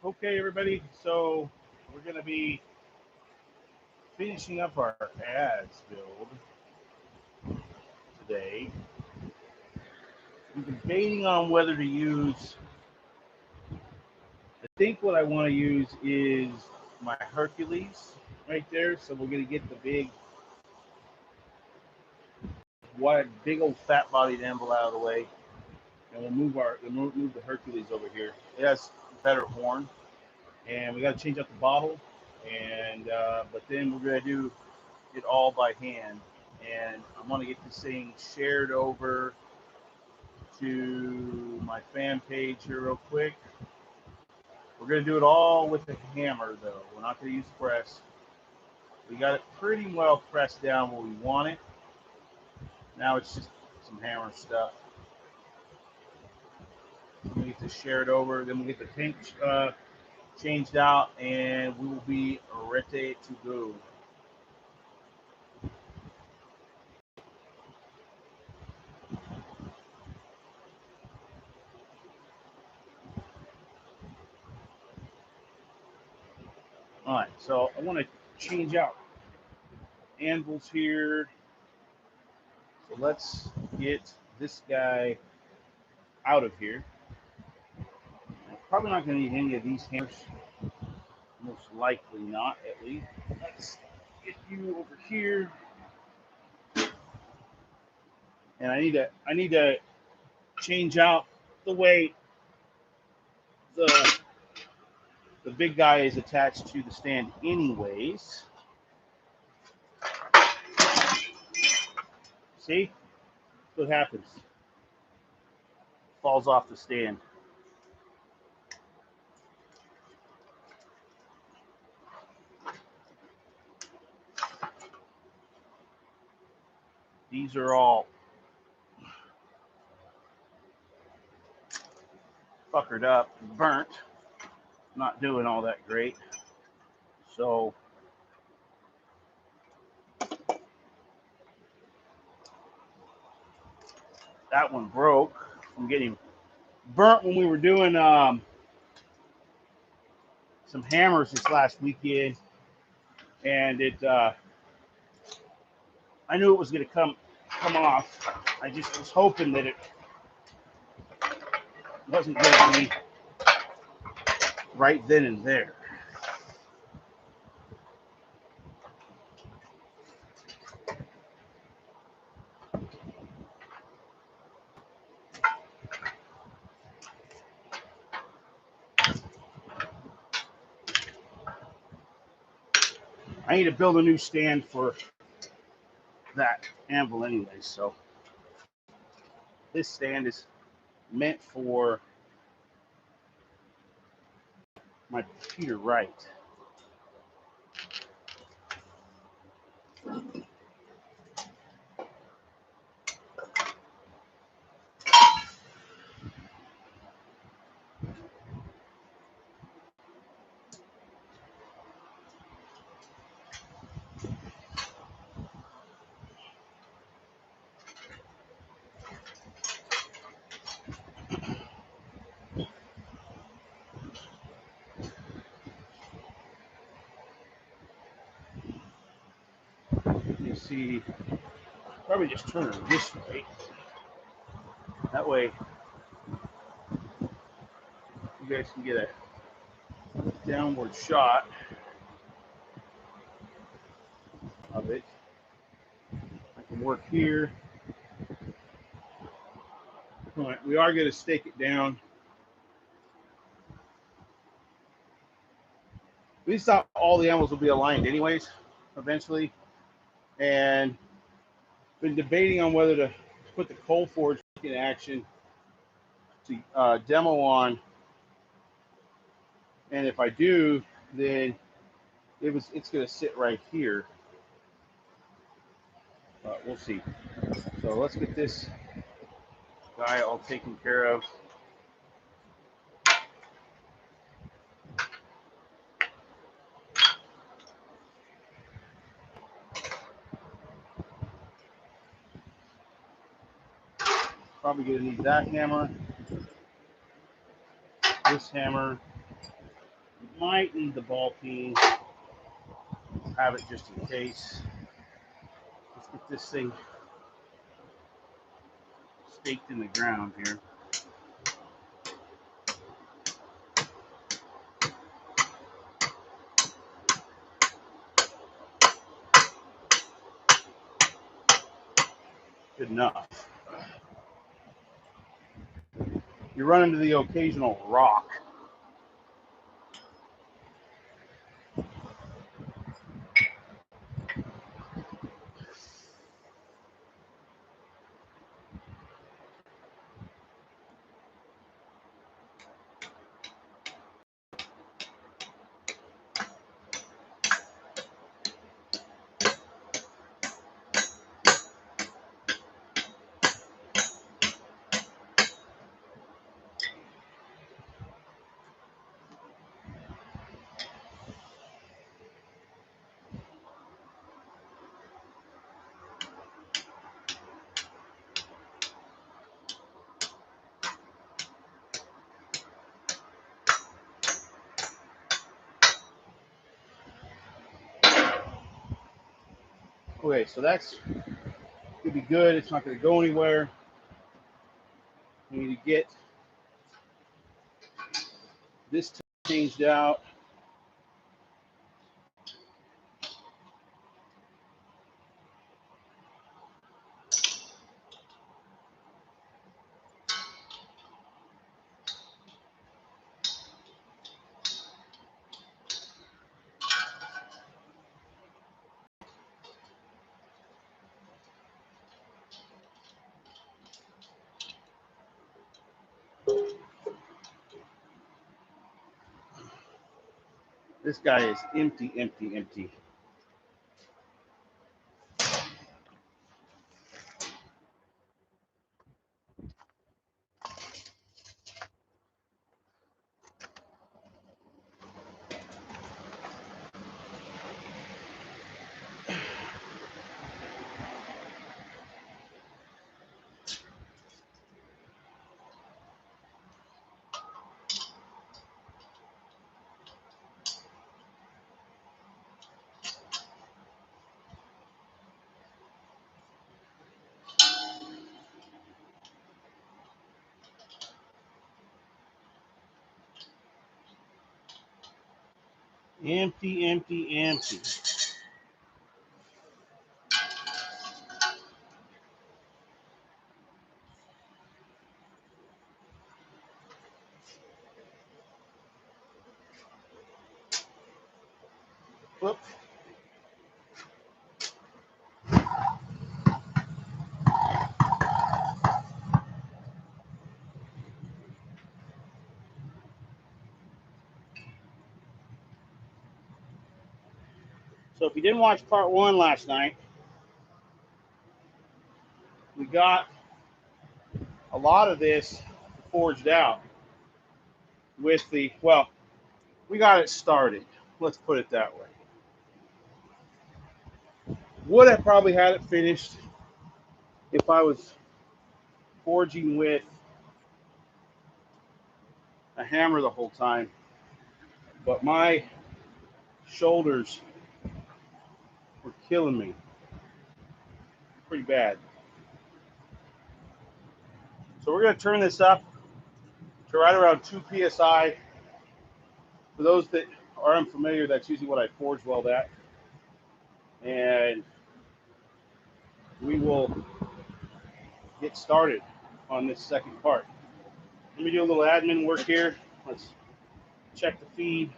Okay, everybody. So we're going to be finishing up our ads build today. I'm debating on whether to use. I think what I want to use is my Hercules right there. So we're going to get the big old fat bodied anvil out of the way, and we'll move the Hercules over here. It has better horn, and we got to change out the bottle, and but then we're going to do it all by hand. And I want to get this thing shared over to my fan page here real quick. We're going to do it all with a hammer, though. We're not going to use press. We got it pretty well pressed down where we want it. Now it's just some hammer stuff. We get this shared over, then we'll get the tank changed out, and we will be ready to go. All right, so I want to change out anvils here. So let's get this guy out of here. I'm probably not going to need any of these hammers. Most likely not, at least. Let's get you over here. And I need to change out the way the big guy is attached to the stand anyways. See? What happens? Falls off the stand. These are all fuckered up, burnt, not doing all that great. So that one broke from getting burnt when we were doing some hammers this last weekend, and it I knew it was going to come off. I just was hoping that it wasn't going to be right then and there. I need to build a new stand for that anvil anyway, so this stand is meant for my Peter Wright. You see, probably just turn it this way. That way, you guys can get a downward shot of it. I can work here. All right, we are going to stake it down. We thought all the animals will be aligned anyways, eventually. And been debating on whether to put the coal forge in action to demo on. And if I do, then it's going to sit right here. We'll see. So let's get this guy all taken care of. Probably going to need that hammer, this hammer, Might need the ball peen. Have it just in case. Let's get this thing staked in the ground here. Good enough. You run into the occasional rock. Okay, so that's gonna be good. It's not gonna go anywhere. We need to get this changed out. This guy is empty, empty, empty. Empty, empty, empty. Whoop. So if you didn't watch part one last night, we got a lot of this forged out with the, well, we got it started. Let's put it that way. Would have probably had it finished if I was forging with a hammer the whole time, but my shoulders were killing me pretty bad. So we're going to turn this up to right around 2 psi. For those that are unfamiliar, that's usually what I forge weld at. And we will get started on this second part. Let me do a little admin work here. Let's check the feed.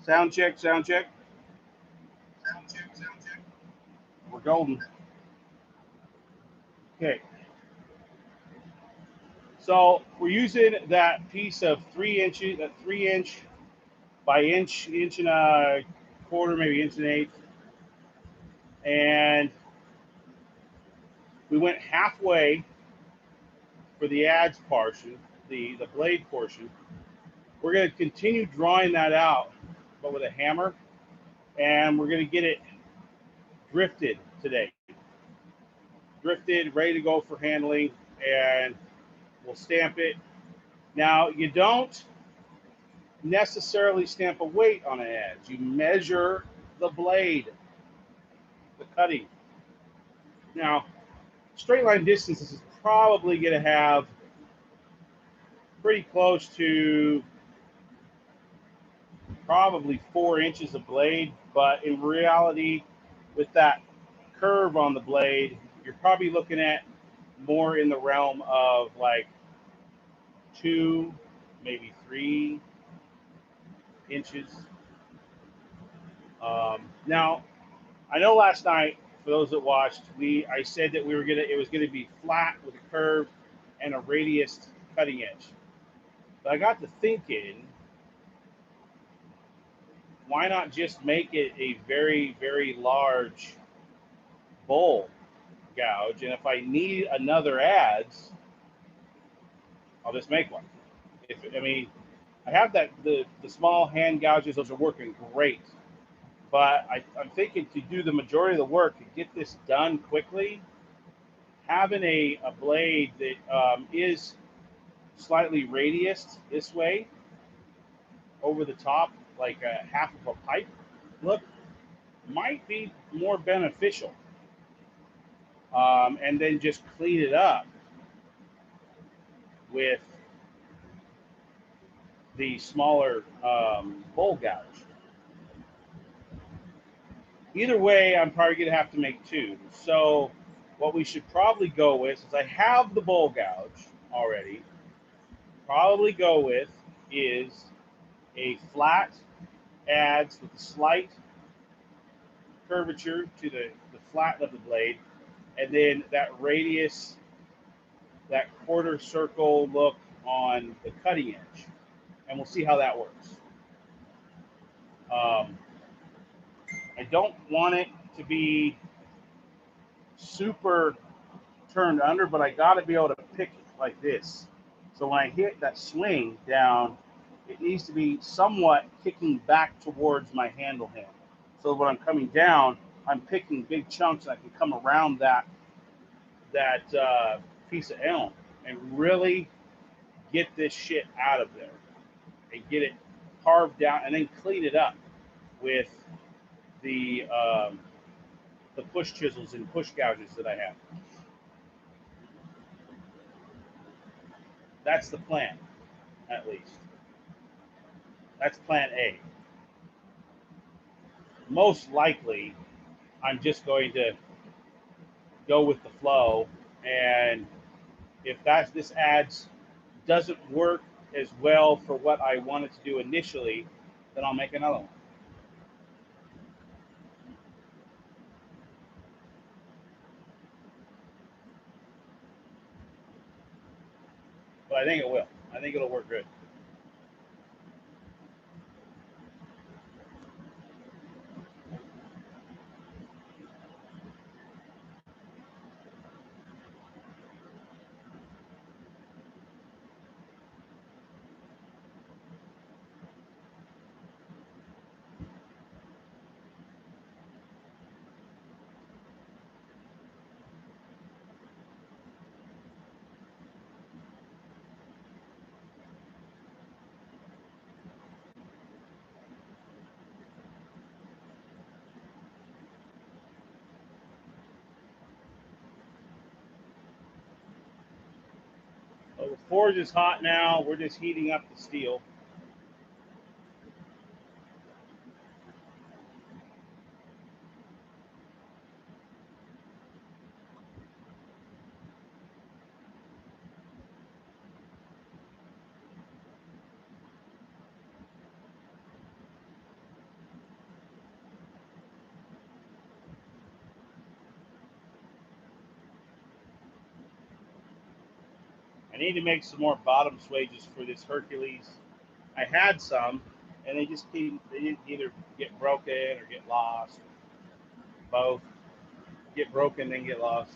Sound check, sound check. Sound check, sound check. We're golden. Okay. So we're using that piece of 3 inches, that 3-inch by inch and a quarter, maybe inch and an eighth. And we went halfway for the adze portion, the blade portion. We're going to continue drawing that out, but with a hammer. and we're going to get it drifted today. Drifted, ready to go for handling, and we'll stamp it. Now, you don't necessarily stamp a weight on an adze. You measure the blade, the cutting. Now, straight line distance is probably going to have pretty close to probably 4 inches of blade, but in reality, with that curve on the blade, you're probably looking at more in the realm of like 2, maybe 3 inches. Now, I know last night, for those that watched, I said that it was gonna be flat with a curve and a radius cutting edge. But I got to thinking, why not just make it a very, very large bowl gouge? And if I need another adze, I'll just make one. I mean, I have the small hand gouges; those are working great. But I'm thinking to do the majority of the work to get this done quickly, having a blade that is slightly radiused this way over the top, like a half of a pipe look, might be more beneficial. And then just clean it up with the smaller bowl gouge. Either way, I'm probably going to have to make two. So what we should probably go with, since I have the bowl gouge already, probably go with is a flat adze with a slight curvature to the flat of the blade, and then that radius, that quarter circle look on the cutting edge. And we'll see how that works. Um, I don't want it to be super turned under, but I got to be able to pick it like this. So when I hit that swing down, it needs to be somewhat kicking back towards my handle hand. So when I'm coming down, I'm picking big chunks, and I can come around that piece of elm and really get this shit out of there and get it carved down, and then clean it up with the push chisels and push gouges that I have. That's the plan, at least. That's plan A. Most likely, I'm just going to go with the flow, and if this adze doesn't work as well for what I wanted to do initially, then I'll make another one. But I think it will. I think it'll work good. So the forge is hot now. We're just heating up the steel. I need to make some more bottom swages for this Hercules. I had some, and they either get broken or get lost. Both get broken, then get lost.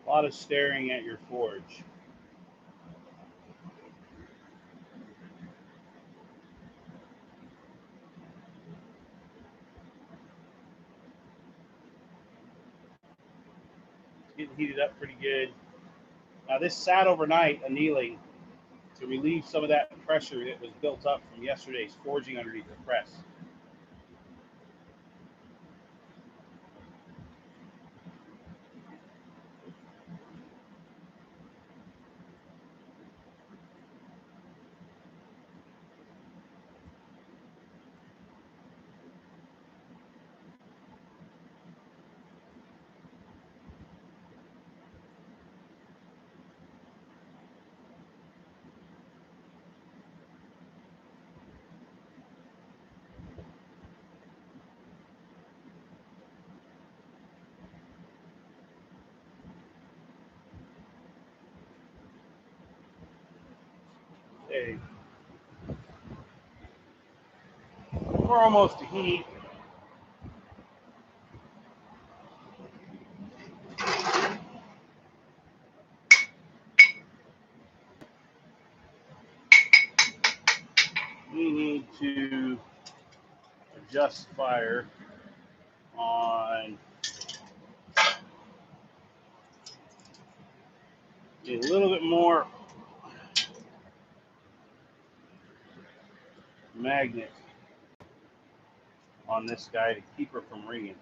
A lot of staring at your forge. It's getting heated up pretty good. Now this sat overnight annealing to relieve some of that pressure that was built up from yesterday's forging underneath the press. Okay. We're almost to heat. We need to adjust fire on a little bit more magnet on this guy to keep her from ringing.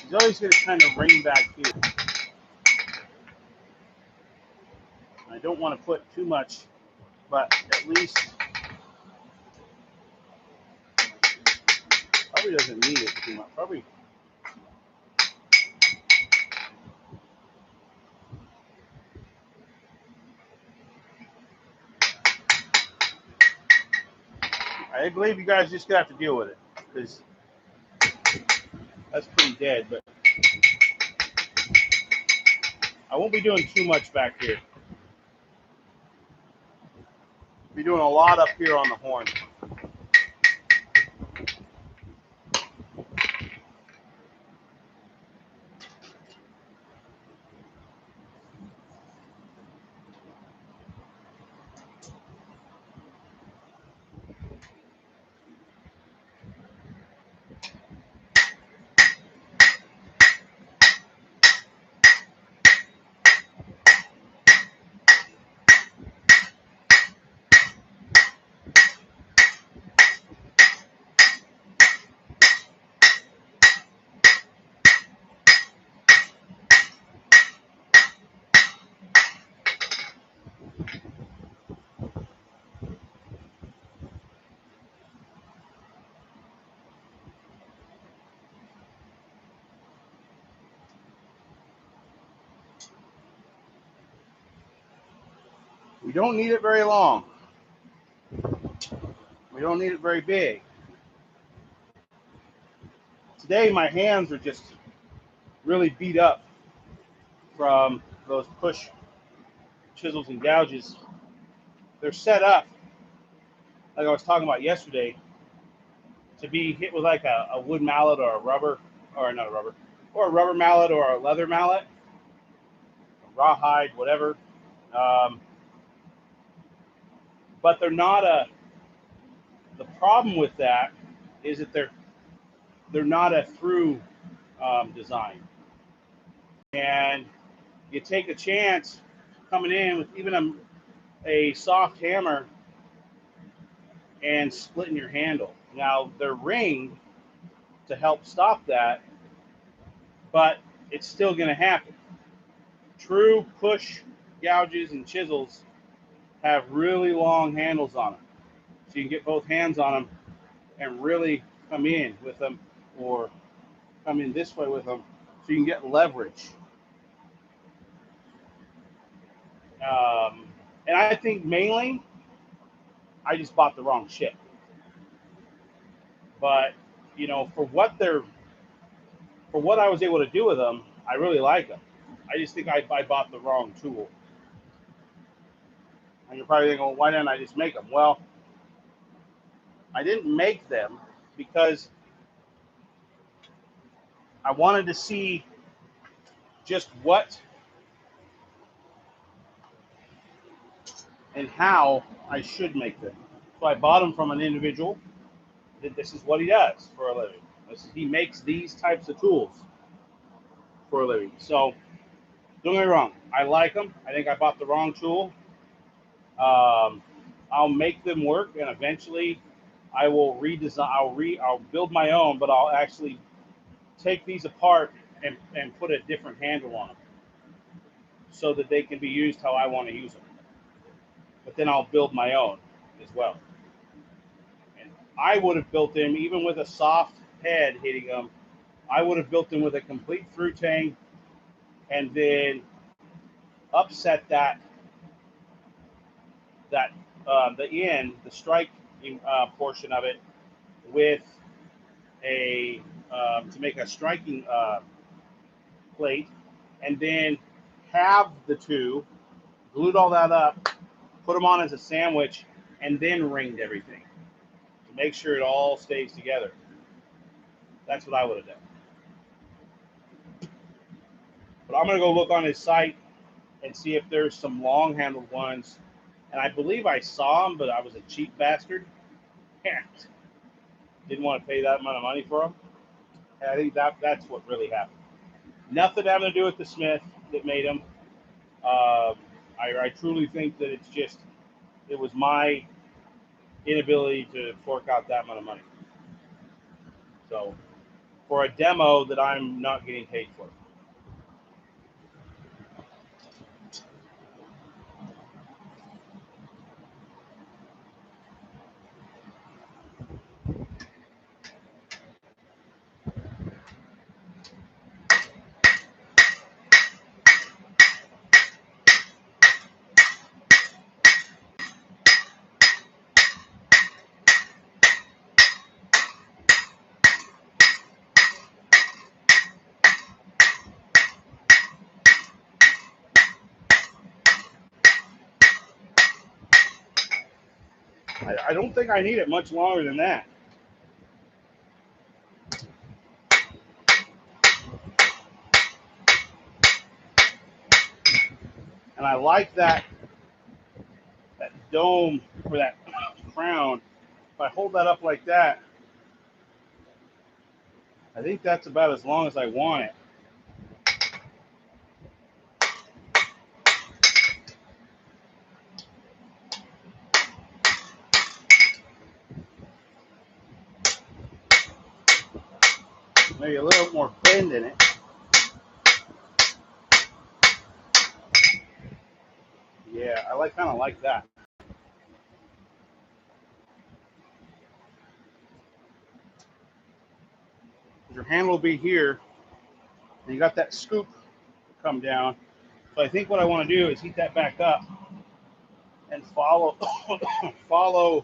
He's always going to kind of ring back here. I don't want to put too much, but at least probably doesn't need it too much. Probably. I believe you guys just have to deal with it because that's pretty dead. But I won't be doing too much back here. I'll be doing a lot up here on the horn. We don't need it very long. We don't need it very big. Today my hands are just really beat up from those push chisels and gouges. They're set up, like I was talking about yesterday, to be hit with like a wood mallet or a rubber, or not a rubber, or a rubber mallet or a leather mallet, rawhide, whatever. But they're not a. The problem with that is that they're not a through design, and you take a chance coming in with even a soft hammer and splitting your handle. Now they're ringed to help stop that, but it's still going to happen. True push gouges and chisels have really long handles on them, so you can get both hands on them and really come in with them, or come in this way with them, so you can get leverage. And I think mainly I just bought the wrong shit. But for what they're for what I was able to do with them, I really like them. I just think I bought the wrong tool. And you're probably thinking, well, why didn't I just make them? Well, I didn't make them because I wanted to see just what and how I should make them. So I bought them from an individual. This is what he does for a living. He makes these types of tools for a living. So don't get me wrong, I like them. I think I bought the wrong tool. I'll make them work, and eventually I will redesign. I'll build my own, but I'll actually take these apart and put a different handle on them so that they can be used how I want to use them. But then I'll build my own as well. And I would have built them even with a soft head hitting them. I would have built them with a complete through tang, and then upset the strike portion of it with a to make a striking plate, and then have the two, glued all that up, put them on as a sandwich, and then ringed everything to make sure it all stays together. That's what I would have done. But I'm going to go look on his site and see if there's some long-handled ones. And I believe I saw them, but I was a cheap bastard. Didn't want to pay that amount of money for them. And I think that's what really happened. Nothing having to do with the Smith that made them. I truly think that it was my inability to fork out that amount of money. So for a demo that I'm not getting paid for. I don't think I need it much longer than that. And I like that dome or that crown. If I hold that up like that, I think that's about as long as I want it. Maybe a little more bend in it. Yeah, I kind of like that. Your hand will be here, and you got that scoop come down. So I think what I want to do is heat that back up and follow follow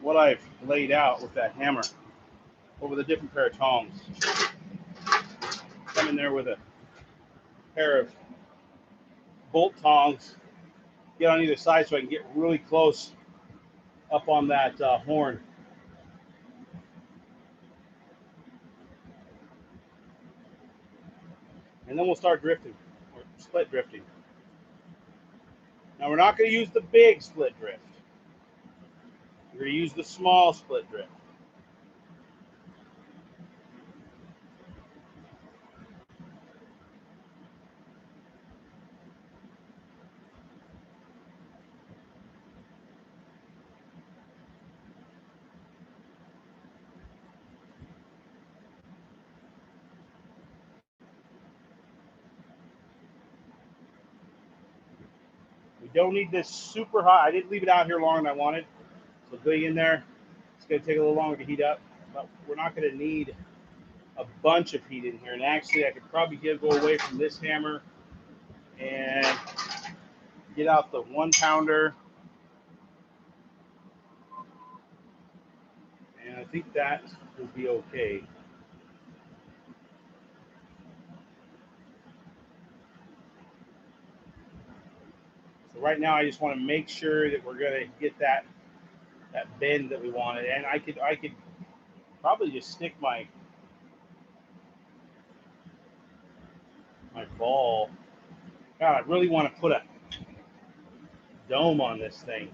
what I've laid out with that hammer, or with a different pair of tongs. Come in there with a pair of bolt tongs, get on either side so I can get really close up on that horn. And then we'll start drifting, or split drifting. Now we're not going to use the big split drift. We're going to use the small split drift. We don't need this super hot. I didn't leave it out here longer than I wanted. So going in there, it's going to take a little longer to heat up. But we're not going to need a bunch of heat in here. And actually, I could probably go away from this hammer and get out the 1 pounder. And think that will be okay. So right now, I just want to make sure that we're going to get that bend that we wanted, and I could probably just stick my ball. God, I really want to put a dome on this thing.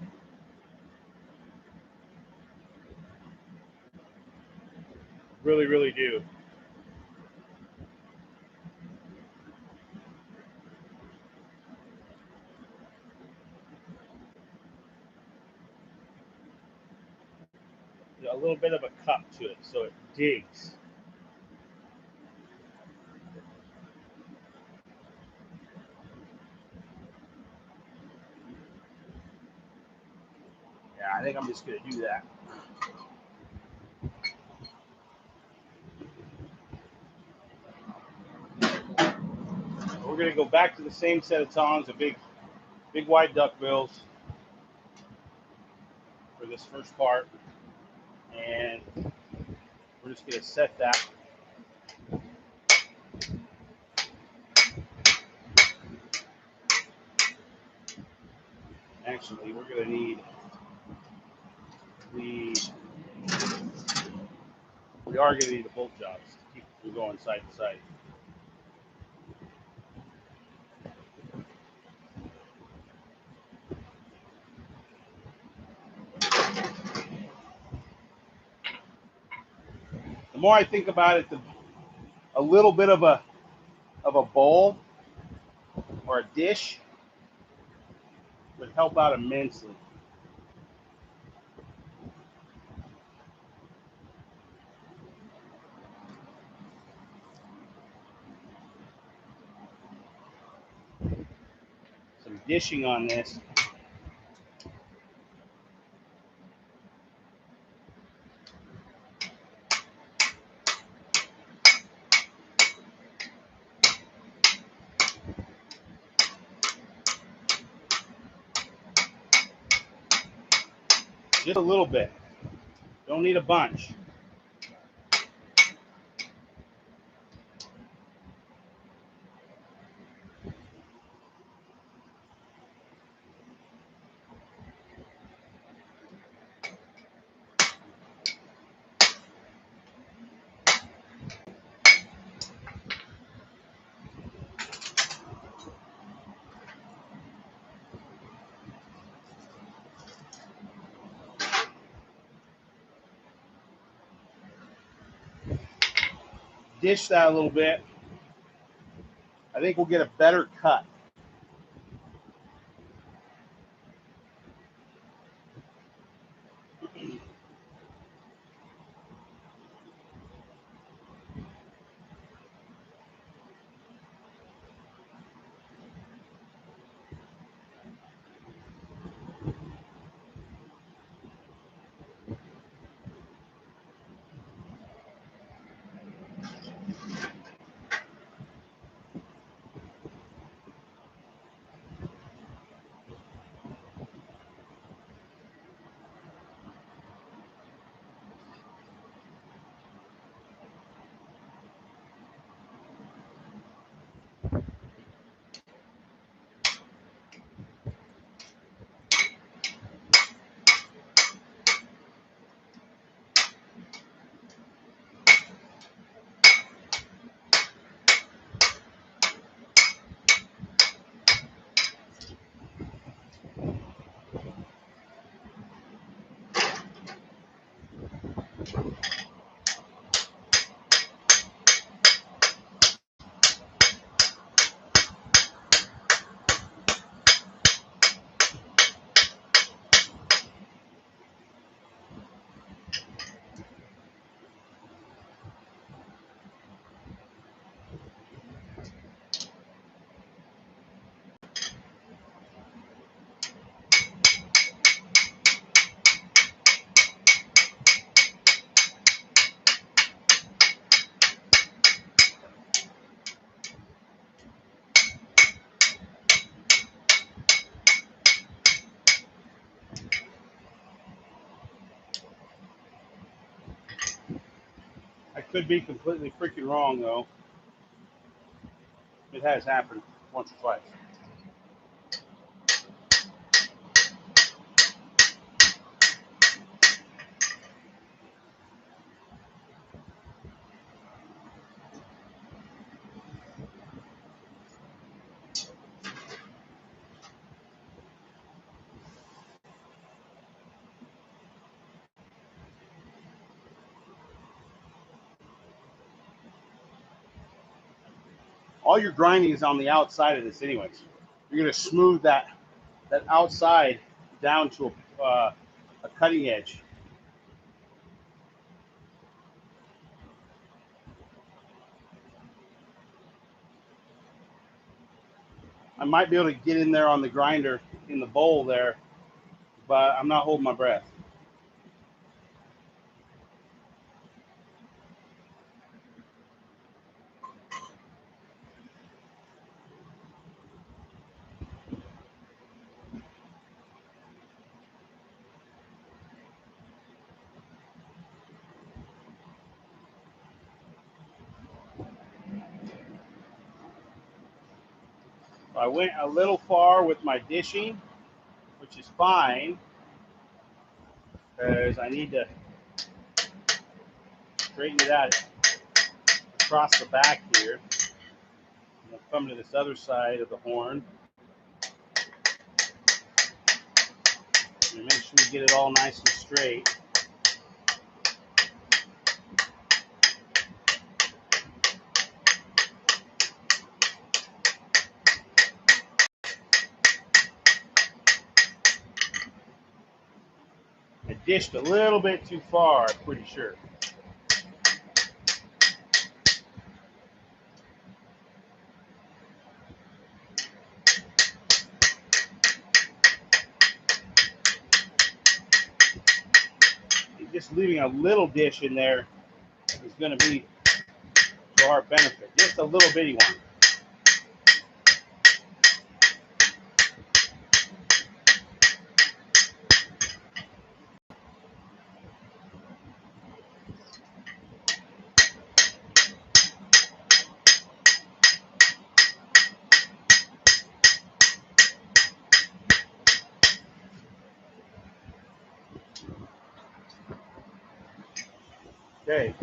Really, really do. A little bit of a cup to it, so it digs. Yeah, I think I'm just going to do that. We're going to go back to the same set of tongs, a big wide duck bills for this first part, and we're just going to set that. Actually, we're going to need the we are going to need the bolt jobs to keep it from going side to side. The more I think about it, a little bit of a bowl or a dish would help out immensely. Some dishing on this. Just a little bit. Don't need a bunch. Dish that a little bit. I think we'll get a better cut. Could be completely freaking wrong, though. It has happened once or twice. All your grinding is on the outside of this anyways. You're going to smooth that outside down to a cutting edge. I might be able to get in there on the grinder in the bowl there, but I'm not holding my breath. I went a little far with my dishing, which is fine, because I need to straighten it out across the back here. I'll come to this other side of the horn. And make sure we get it all nice and straight. I dished a little bit too far, I'm pretty sure. Just leaving a little dish in there is going to be to our benefit. Just a little bitty one. Okay,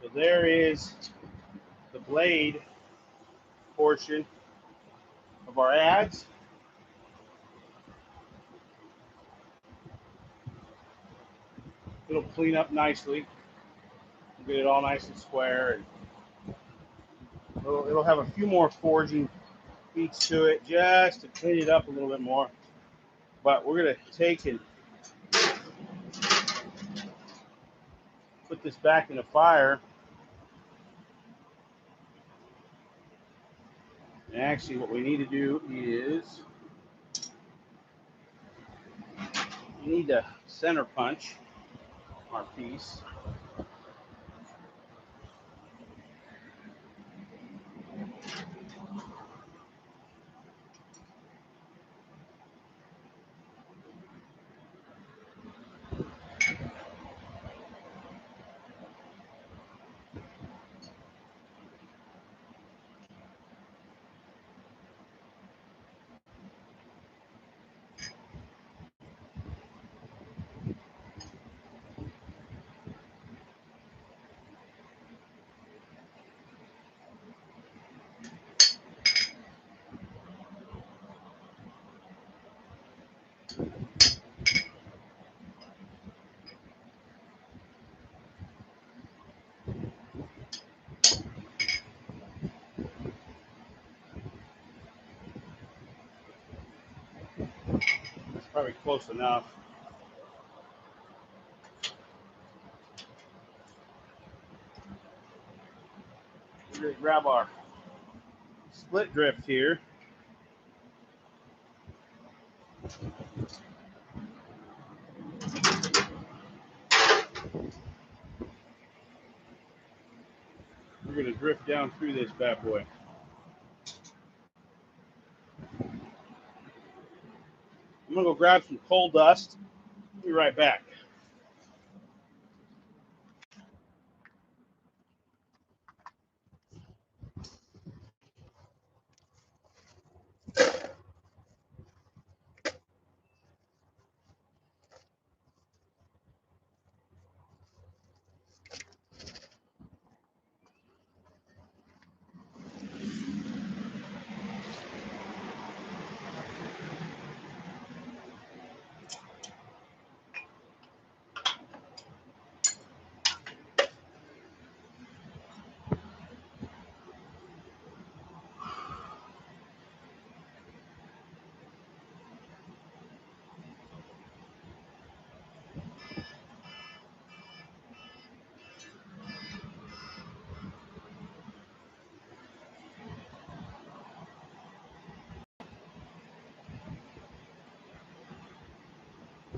so there is the blade portion of our adze. It'll clean up nicely, get it all nice and square, and it'll have a few more forging beats to it just to clean it up a little bit more. But we're going to take and put this back in the fire. And actually what we need to do is we need to center punch our piece. That's probably close enough. We're going to grab our split drift here. We're going to drift down through this bad boy. I'm going to go grab some coal dust. Be right back.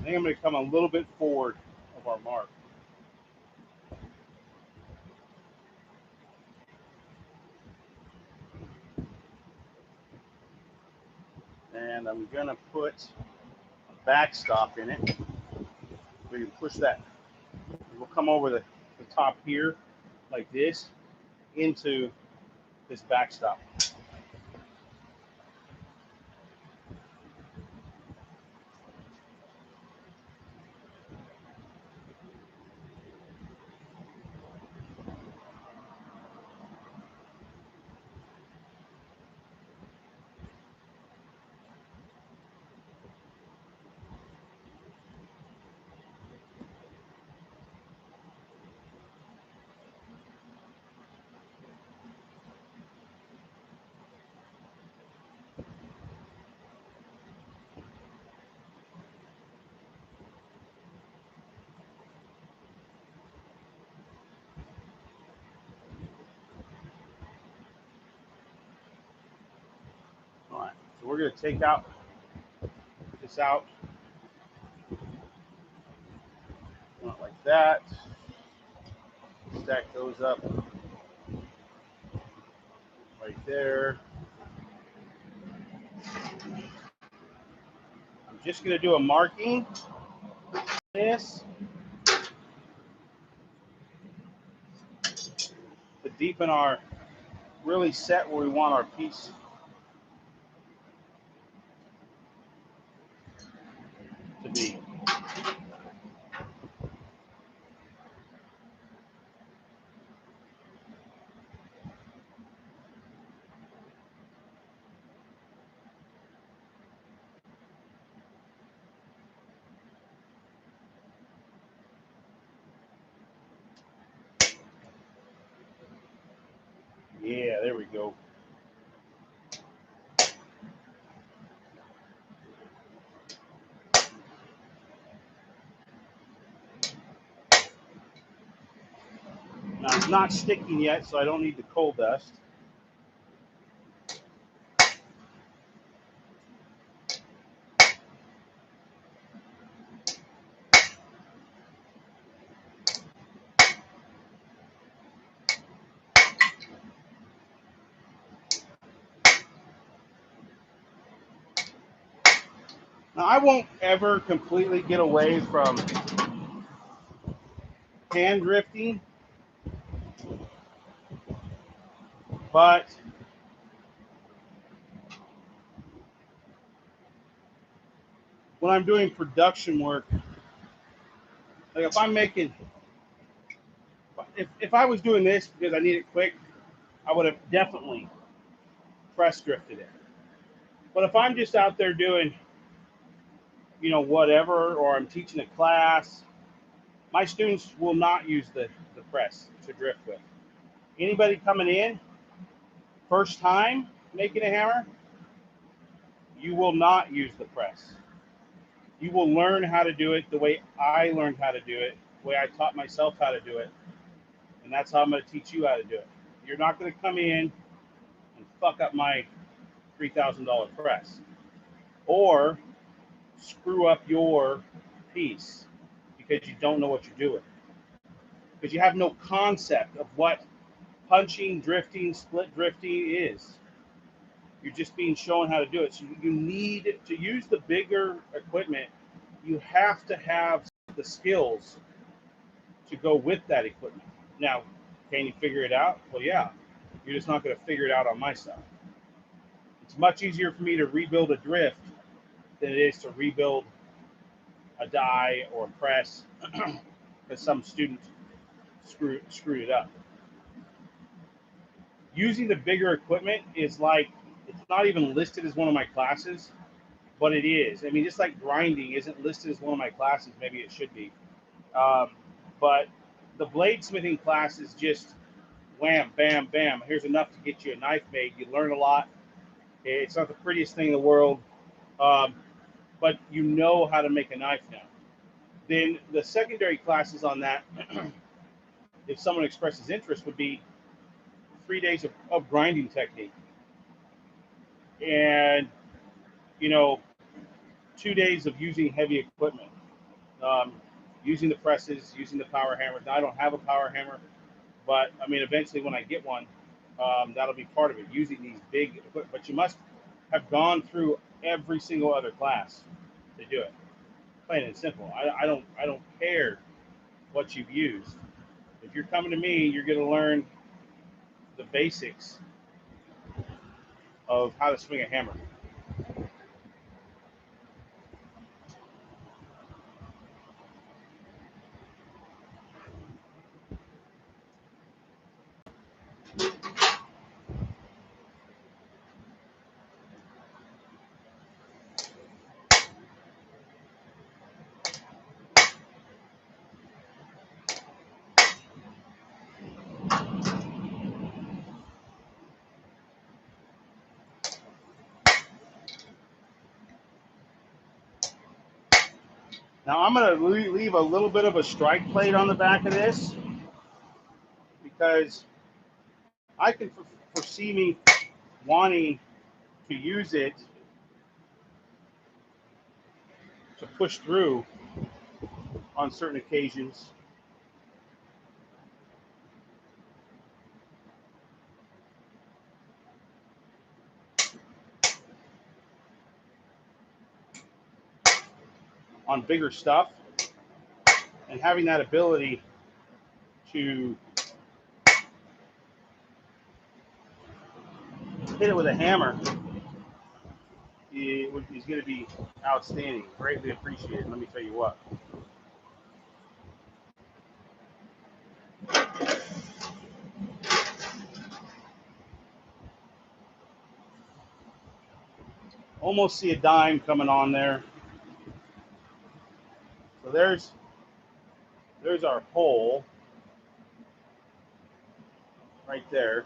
I think I'm going to come a little bit forward of our mark. And I'm going to put a backstop in it. We can push that. We'll come over the top here like this into this backstop. All right, so we're going to take this out, like that. Stack those up right there. I'm just going to do a marking on this to deepen our, really set where we want our piece to be. Yeah, there we go. Now it's not sticking yet, so I don't need the coal dust. Now I won't ever completely get away from hand drifting, but when I'm doing production work, like if I'm making, if I was doing this because I need it quick, I would have definitely press drifted it. But if I'm just out there doing, whatever, or I'm teaching a class, my students will not use the press to drift with. Anybody coming in, first time making a hammer, you will not use the press. You will learn how to do it the way I learned how to do it, the way I taught myself how to do it, and that's how I'm going to teach you how to do it. You're not going to come in and fuck up my $3,000 press, or screw up your piece because you don't know what you're doing, because you have no concept of what punching, drifting, split drifting is. You're just being shown how to do it. So you need to use the bigger equipment. You have to have the skills to go with that equipment. Now, can you figure it out? Well, yeah. You're just not going to figure it out on my side. It's much easier for me to rebuild a drift than it is to rebuild a die or a press because some student screwed it up. Using the bigger equipment is like, it's not even listed as one of my classes, but it is. I mean, just like grinding isn't listed as one of my classes, maybe it should be. But the bladesmithing class is just wham, bam, bam. Here's enough to get you a knife made. You learn a lot. It's not the prettiest thing in the world, but you know how to make a knife now. Then the secondary classes on that, if someone expresses interest, would be 3 days of grinding technique. And, 2 days of using heavy equipment. um, using the presses, using the power hammers. Now I don't have a power hammer, but I mean, eventually when I get one, that'll be part of it. Using these big, but you must have gone through every single other class to do it. Plain and simple. I don't care what you've used. If you're coming to me, you're going to learn the basics of how to swing a hammer. Now I'm going to leave a little bit of a strike plate on the back of this because I can foresee me wanting to use it to push through on certain occasions. On bigger stuff, and having that ability to hit it with a hammer is going to be outstanding. Greatly appreciated. Let me tell you what. Almost see a dime coming on there. So there's our hole right there.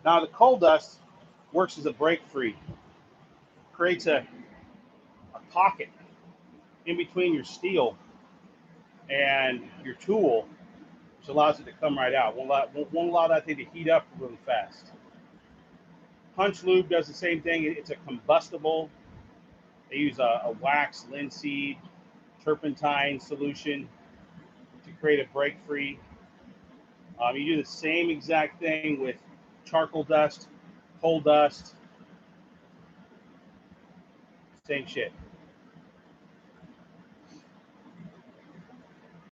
Now the coal dust works as a break free, creates a pocket in between your steel and your tool, which allows it to come right out. Won't allow that thing to heat up really fast. Punch lube does the same thing. It's a combustible. They use a wax, linseed, turpentine solution to create a break free. You do the same exact thing with charcoal dust, coal dust, same shit.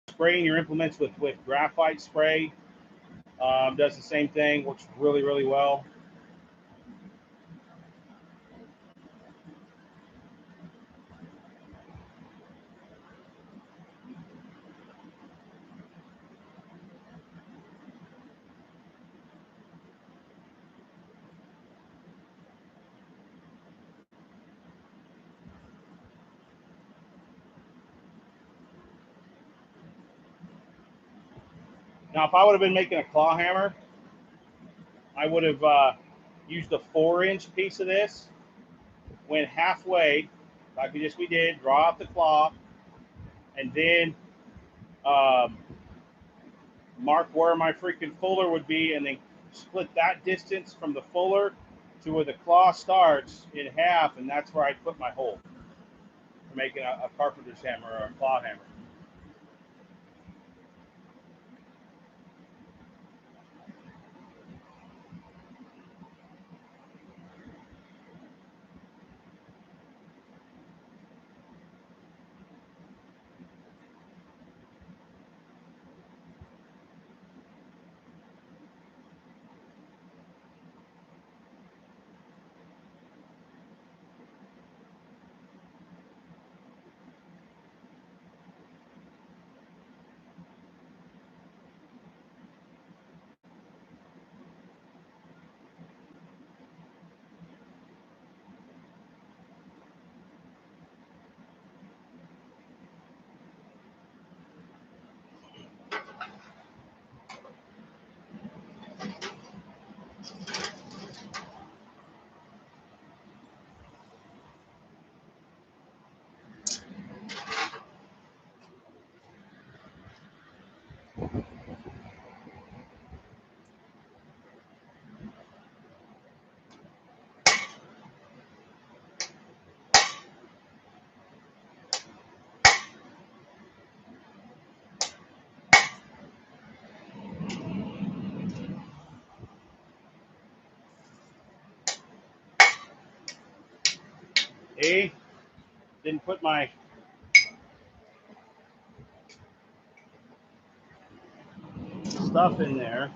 Spraying your implements with graphite spray does the same thing, works really, really well. Now, if I would have been making a claw hammer, I would have used a 4-inch piece of this, went halfway, like we did, draw out the claw, and then um, mark where my freaking fuller would be, and then split that distance from the fuller to where the claw starts in half, and that's where I'd put my hole for making a carpenter's hammer or a claw hammer. A, didn't put my stuff in there,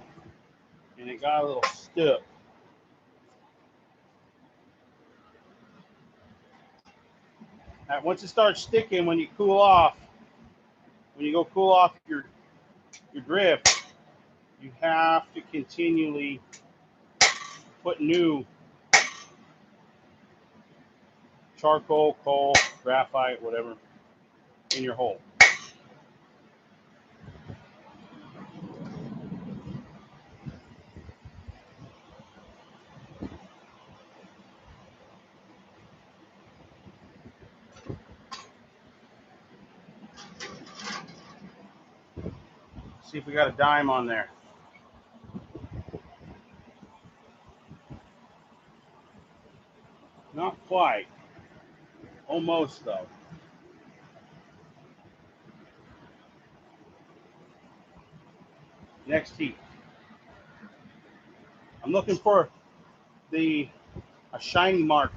and it got a little stuck. Now, once it starts sticking, when you cool off, when you go cool off your drift, you have to continually put new charcoal, coal, graphite, whatever, in your hole. See if we got a dime on there. Not quite. Almost, though. Next heat. I'm looking for a shiny mark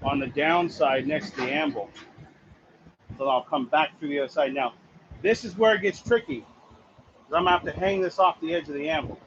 on the downside next to the anvil. So I'll come back through the other side. Now, this is where it gets tricky. I'm going to have to hang this off the edge of the anvil.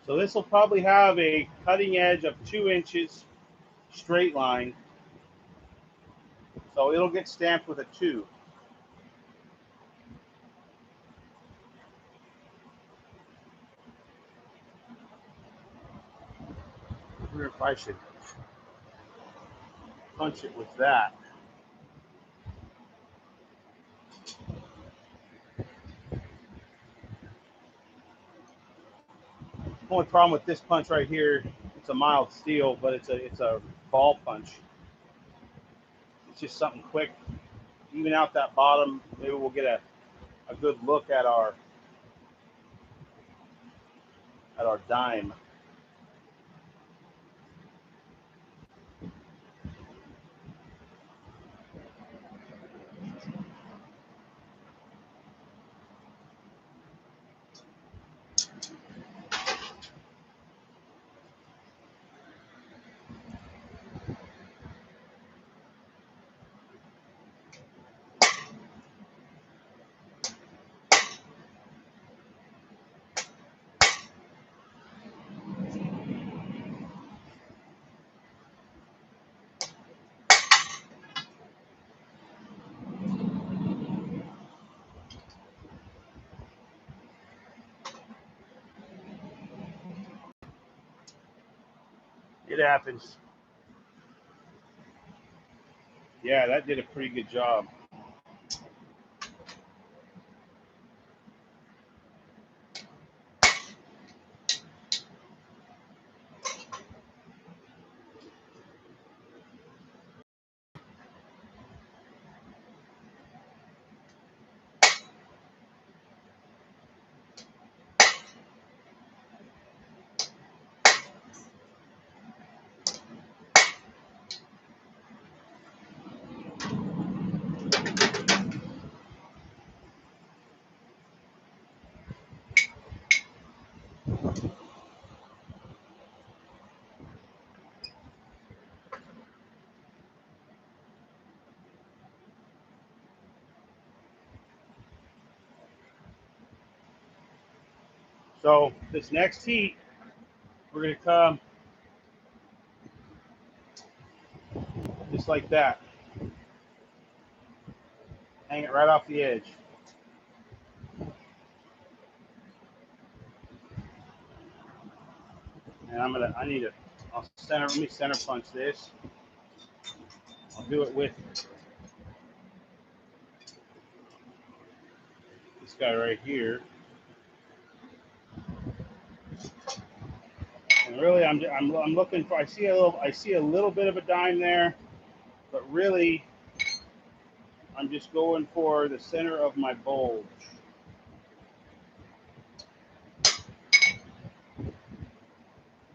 So this will probably have a cutting edge of 2 inches straight line. So it'll get stamped with a 2. I wonder if I should punch it with that. The only problem with this punch right here, it's a mild steel, but it's a ball punch. It's just something quick. Even out that bottom, maybe we'll get a good look at our dime. It happens. Yeah, that did a pretty good job. So this next heat, we're going to come just like that. Hang it right off the edge. And I'll center, let me center punch this. do it with this guy right here. And really, I'm looking for. I see a little bit of a dime there, but really, I'm just going for the center of my bulge.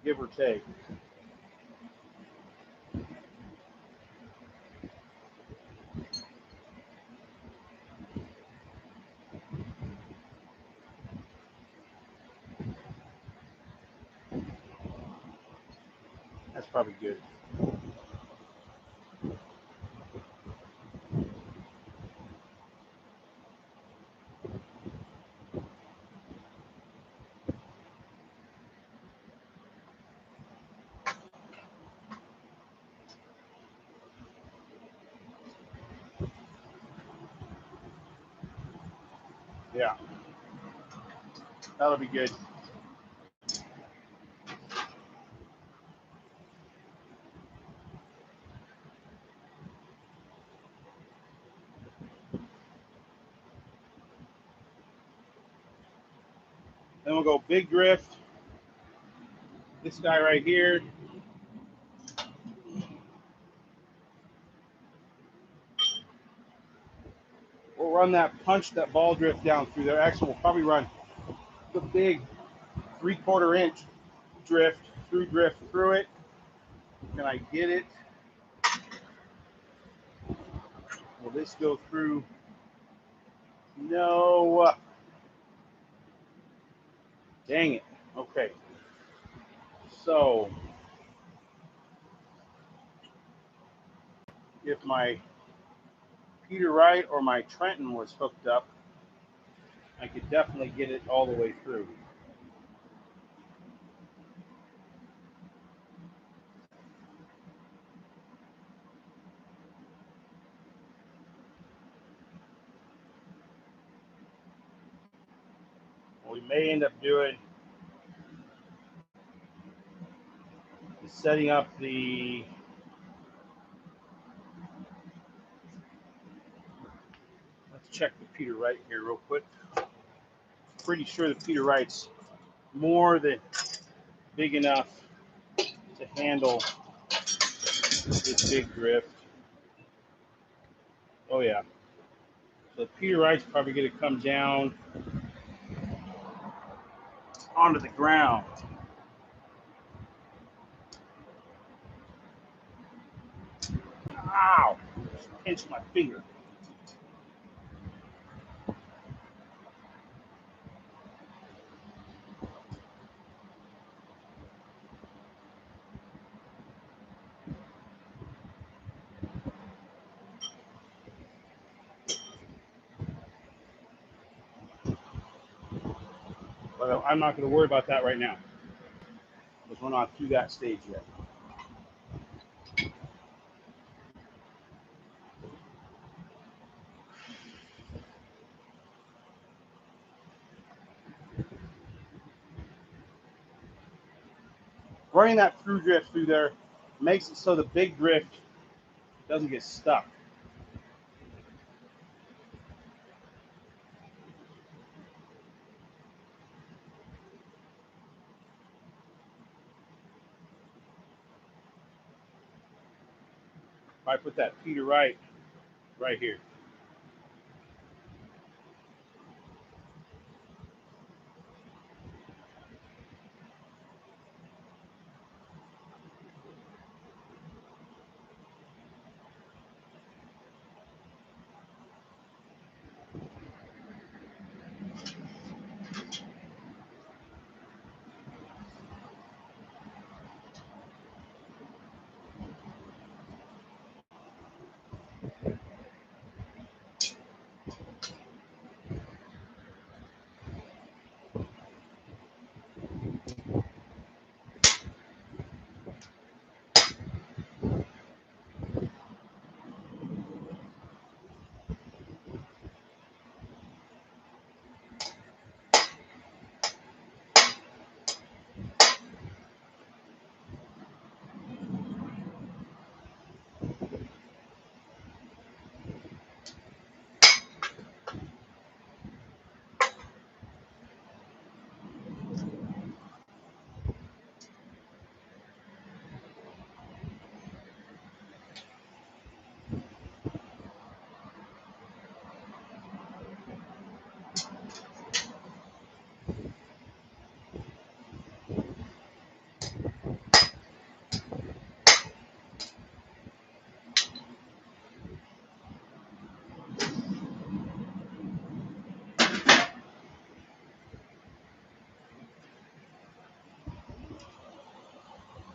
Give or take. That's probably good. Yeah, that'll be good. Then we'll go big drift. This guy right here. We'll run that ball drift down through there. Actually, we'll probably run the big 3/4 inch drift through it. Can I get it? Will this go through? No. Dang it. Okay. So if my Peter Wright or my Trenton was hooked up, I could definitely get it all the way through. What we may end up doing is setting up the let's check the Peter Wright here real quick. Pretty sure the Peter Wright's more than big enough to handle this big drift. Oh yeah. So the Peter Wright's probably going to come down onto the ground. Ow! Just pinched my finger. But I'm not going to worry about that right now because we're not through that stage yet. Running that through drift through there makes it so the big drift doesn't get stuck. If I put that Peter Wright right here.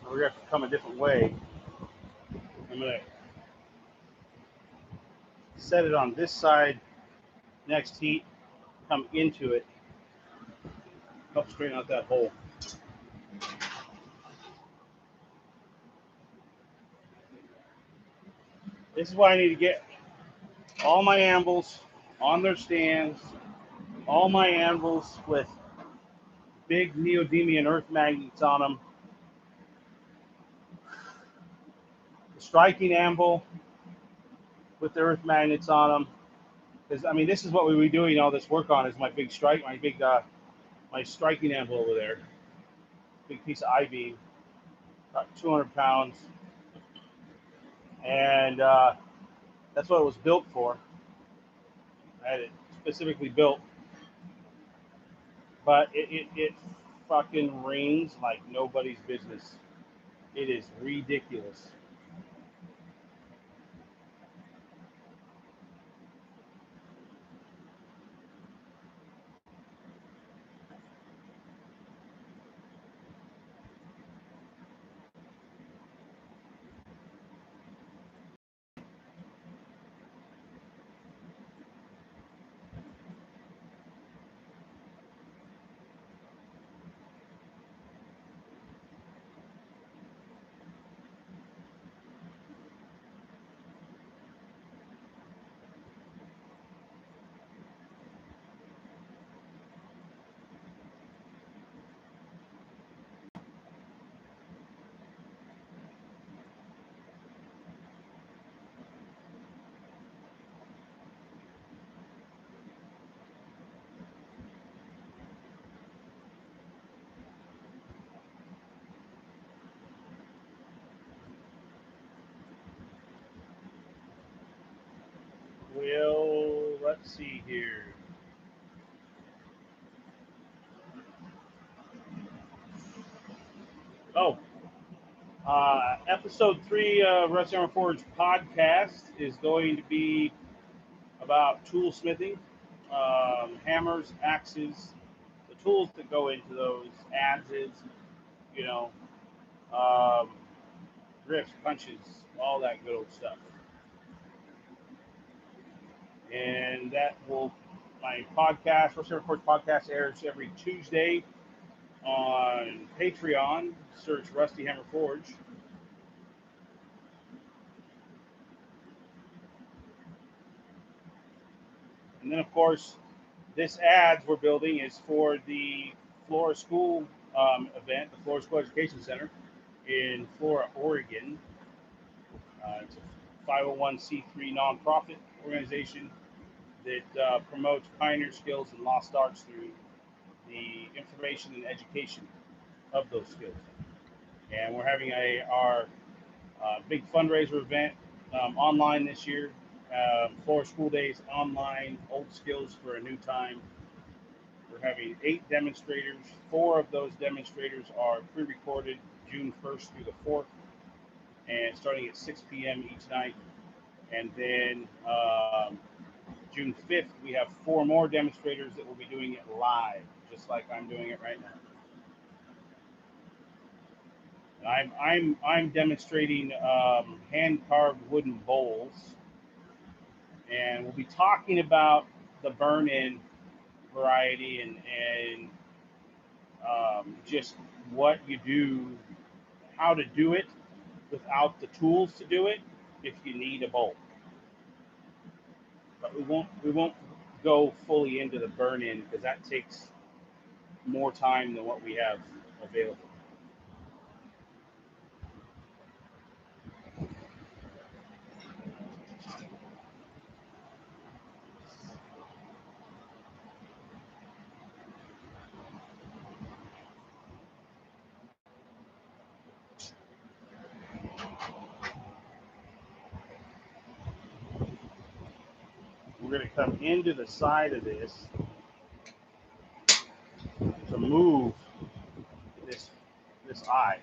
We're going to have to come a different way. I'm going to set it on this side, next heat, come into it, help straighten out that hole. This is why I need to get all my anvils on their stands, all my anvils with big neodymium earth magnets on them. The striking anvil with the earth magnets on them. Because I mean, this is what we were doing all this work on. Is my big strike, my striking anvil over there, big piece of I-beam, about 200 pounds, and that's what it was built for. I had it specifically built, but it fucking rings like nobody's business. It is ridiculous. Well, let's see here. Oh, episode 3 of Rusty Hammer Forge podcast is going to be about toolsmithing, hammers, axes, the tools that go into those, adzes, you know, um, grips, punches, all that good old stuff. And that will, my podcast, Rusty Hammer Forge podcast airs every Tuesday on Patreon. Search Rusty Hammer Forge. And then, of course, this ads we're building is for the Flora School event, the Flora School Education Center in Flora, Oregon. It's a 501c3 nonprofit organization that promotes pioneer skills and lost arts through the information and education of those skills. And we're having our big fundraiser event online this year. Flora School Days online, old skills for a new time. We're having 8 demonstrators. 4 of those demonstrators are pre-recorded June 1st through the 4th, and starting at 6 p.m. each night. And then June 5th, we have 4 more demonstrators that will be doing it live, just like I'm doing it right now. I'm demonstrating hand-carved wooden bowls, and we'll be talking about the burn-in variety and just what you do, how to do it without the tools to do it if you need a bolt. But we won't go fully into the burn-in because that takes more time than what we have available. We're going to come into the side of this to move this eye.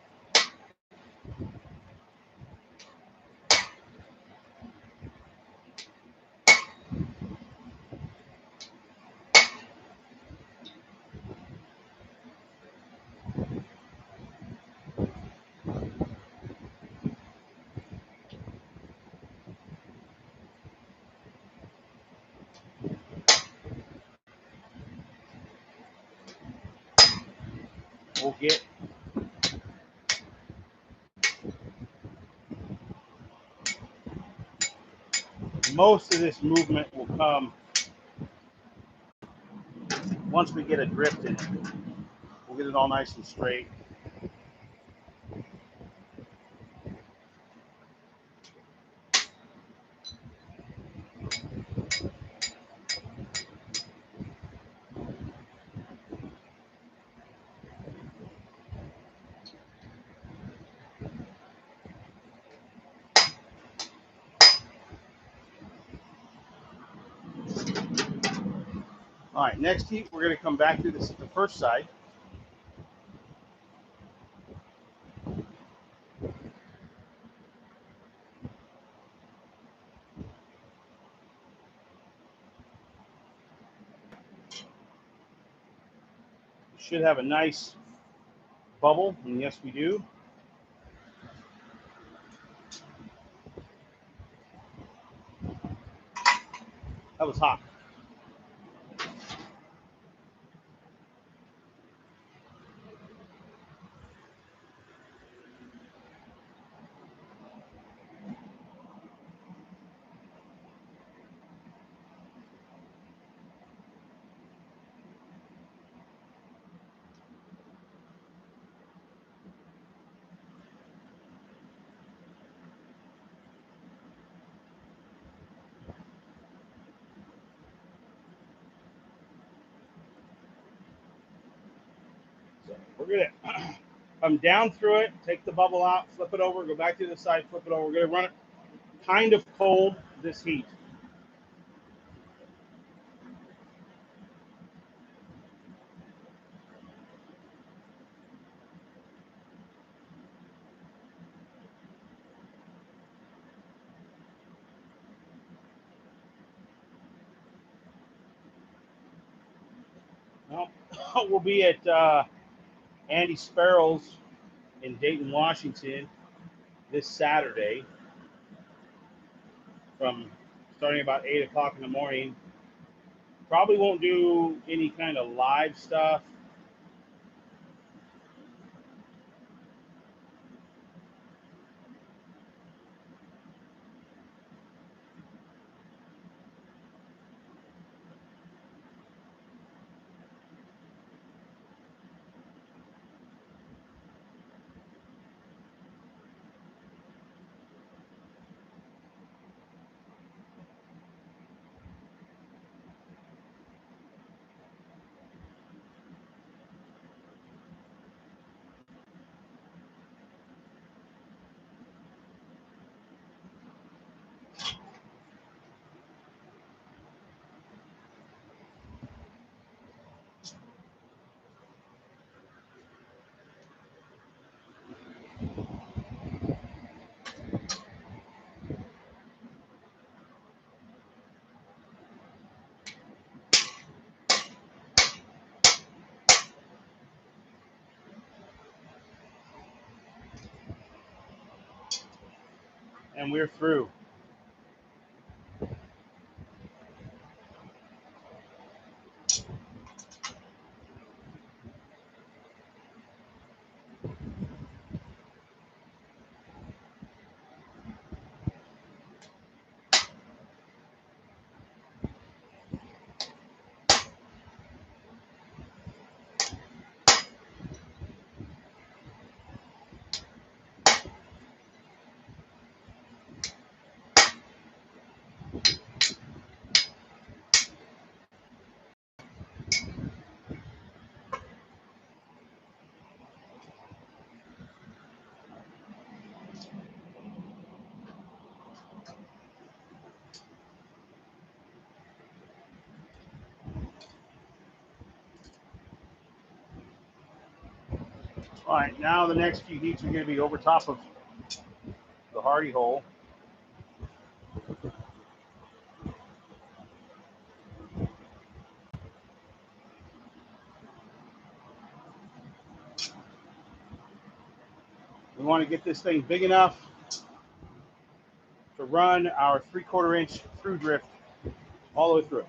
we'll get most of this movement will come once we get a drift in it. We'll get it all nice and straight. All right, next heat, we're going to come back to the first side. We should have a nice bubble, and yes, we do. That was hot. So we're going to come down through it, take the bubble out, flip it over, go back to the side, flip it over. We're going to run it kind of cold this heat. Well, we'll be at Andy Sparrow's in Dayton, Washington this Saturday from starting about 8 o'clock in the morning. Probably won't do any kind of live stuff. And we're through. All right, now the next few heats are going to be over top of the hardy hole. We want to get this thing big enough to run our 3/4 inch through drift all the way through.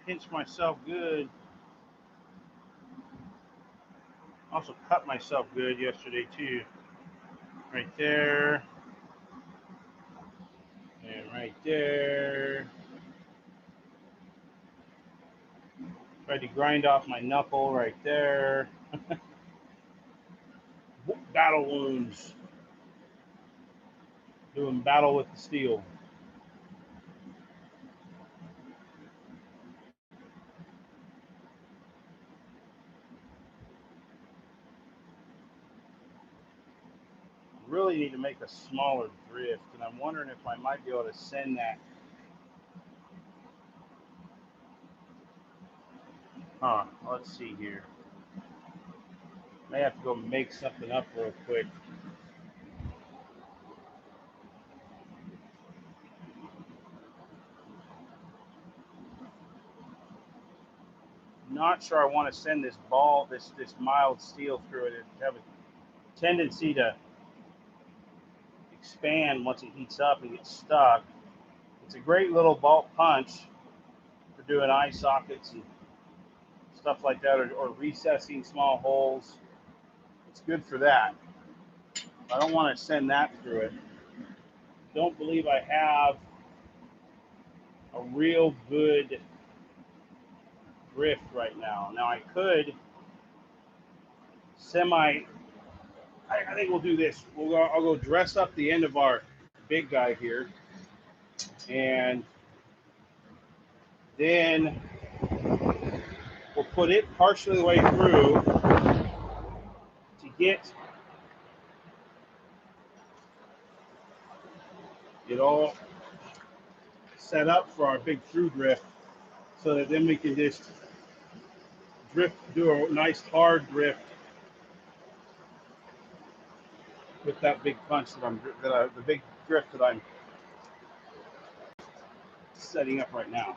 Pinch myself good. Also cut myself good yesterday too. Right there. And right there. Tried to grind off my knuckle right there. Battle wounds. Doing battle with the steel. Really need to make a smaller drift, and I'm wondering if I might be able to send that. Let's see here. May have to go make something up real quick. Not sure I want to send this ball, this mild steel through it. It have a tendency to expand once it heats up and gets stuck. It's a great little bulk punch for doing eye sockets and stuff like that, or recessing small holes. It's good for that. I don't want to send that through it. Don't believe I have a real good drift right now. Now I could I think we'll do this. I'll go dress up the end of our big guy here, and then we'll put it partially the way through to get it all set up for our big through drift, so that then we can just do a nice hard drift with that big punch the big drift that I'm setting up right now.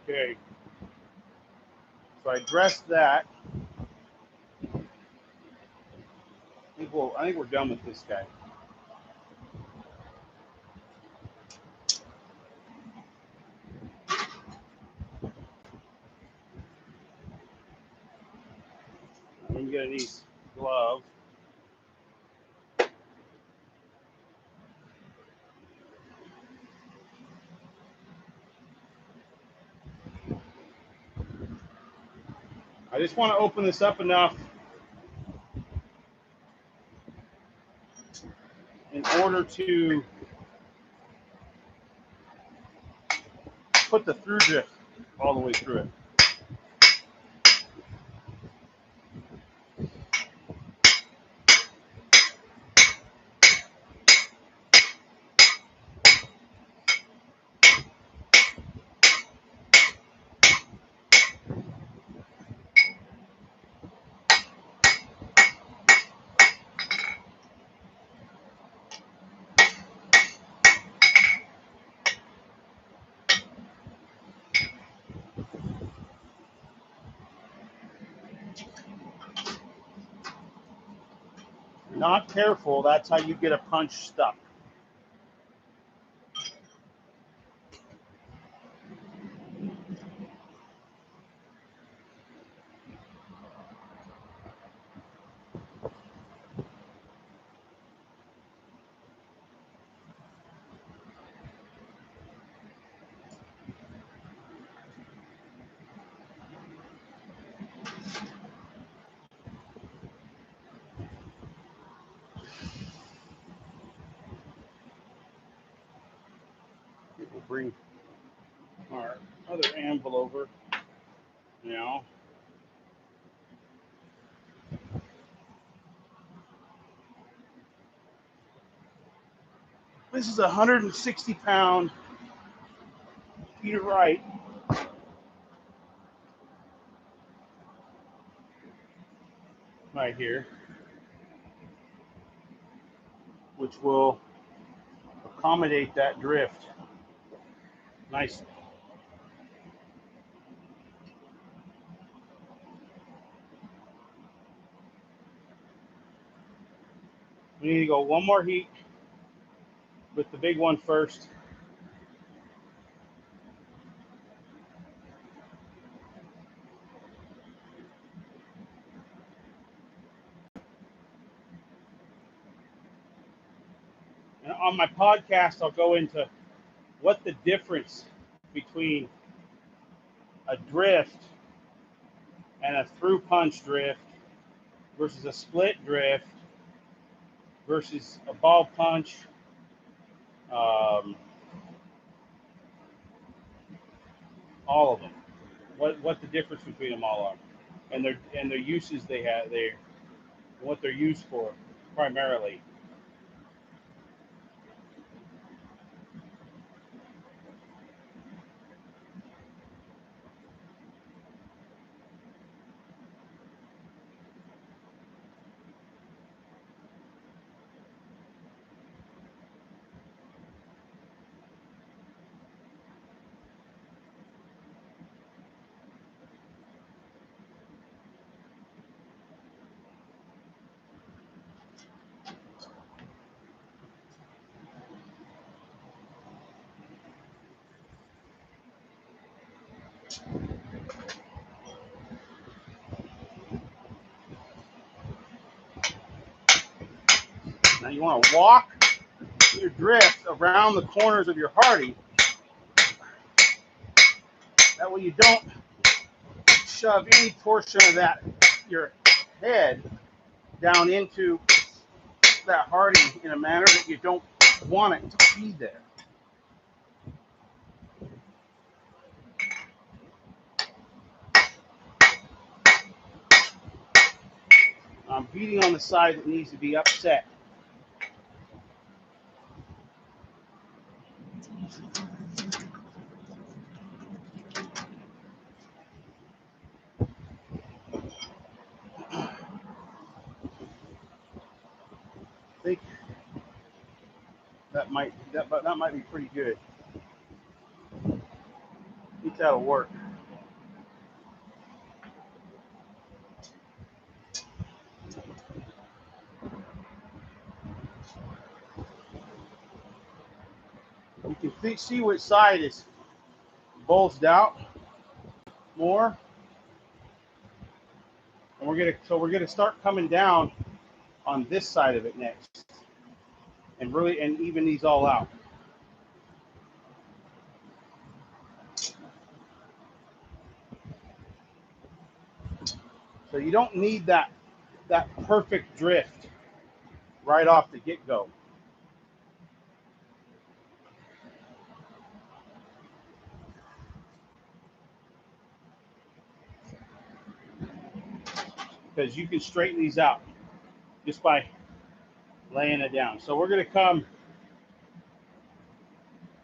Okay, so I dressed that. I think we're done with this guy. I'm gonna get a nice glove. I just want to open this up enough in order to put the through drift all the way through it. Not careful, that's how you get a punch stuck. We'll bring our other anvil over now. This is a 160-pound Peter Wright. Right here, which will accommodate that drift nicely. We need to go one more heat with the big one first. And on my podcast, I'll go into what the difference between a drift and a through punch drift versus a split drift versus a ball punch. All of them. What the difference between them all are, and their uses they have, what they're used for primarily. Now you want to walk your drift around the corners of your Hardy. That way you don't shove any portion of that, your head, down into that Hardy in a manner that you don't want it to be there. I'm beating on the side that needs to be upset. I think that might be pretty good. I think that'll work. You can see which side is bulged out more, and we're gonna start coming down on this side of it next, and even these all out. So you don't need that perfect drift right off the get-go. Because you can straighten these out just by laying it down. So we're going to come,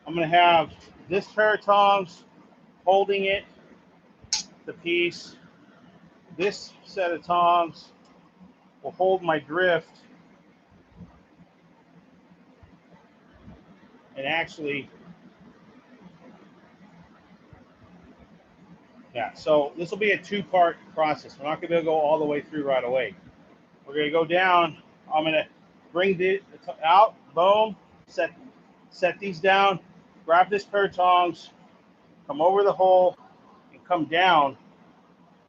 I'm going to have this pair of tongs holding it, the piece. This set of tongs will hold my drift and actually, yeah, so this will be a two-part process. We're not going to go all the way through right away. We're going to go down. I'm going to bring it out, boom, set these down, grab this pair of tongs, come over the hole, and come down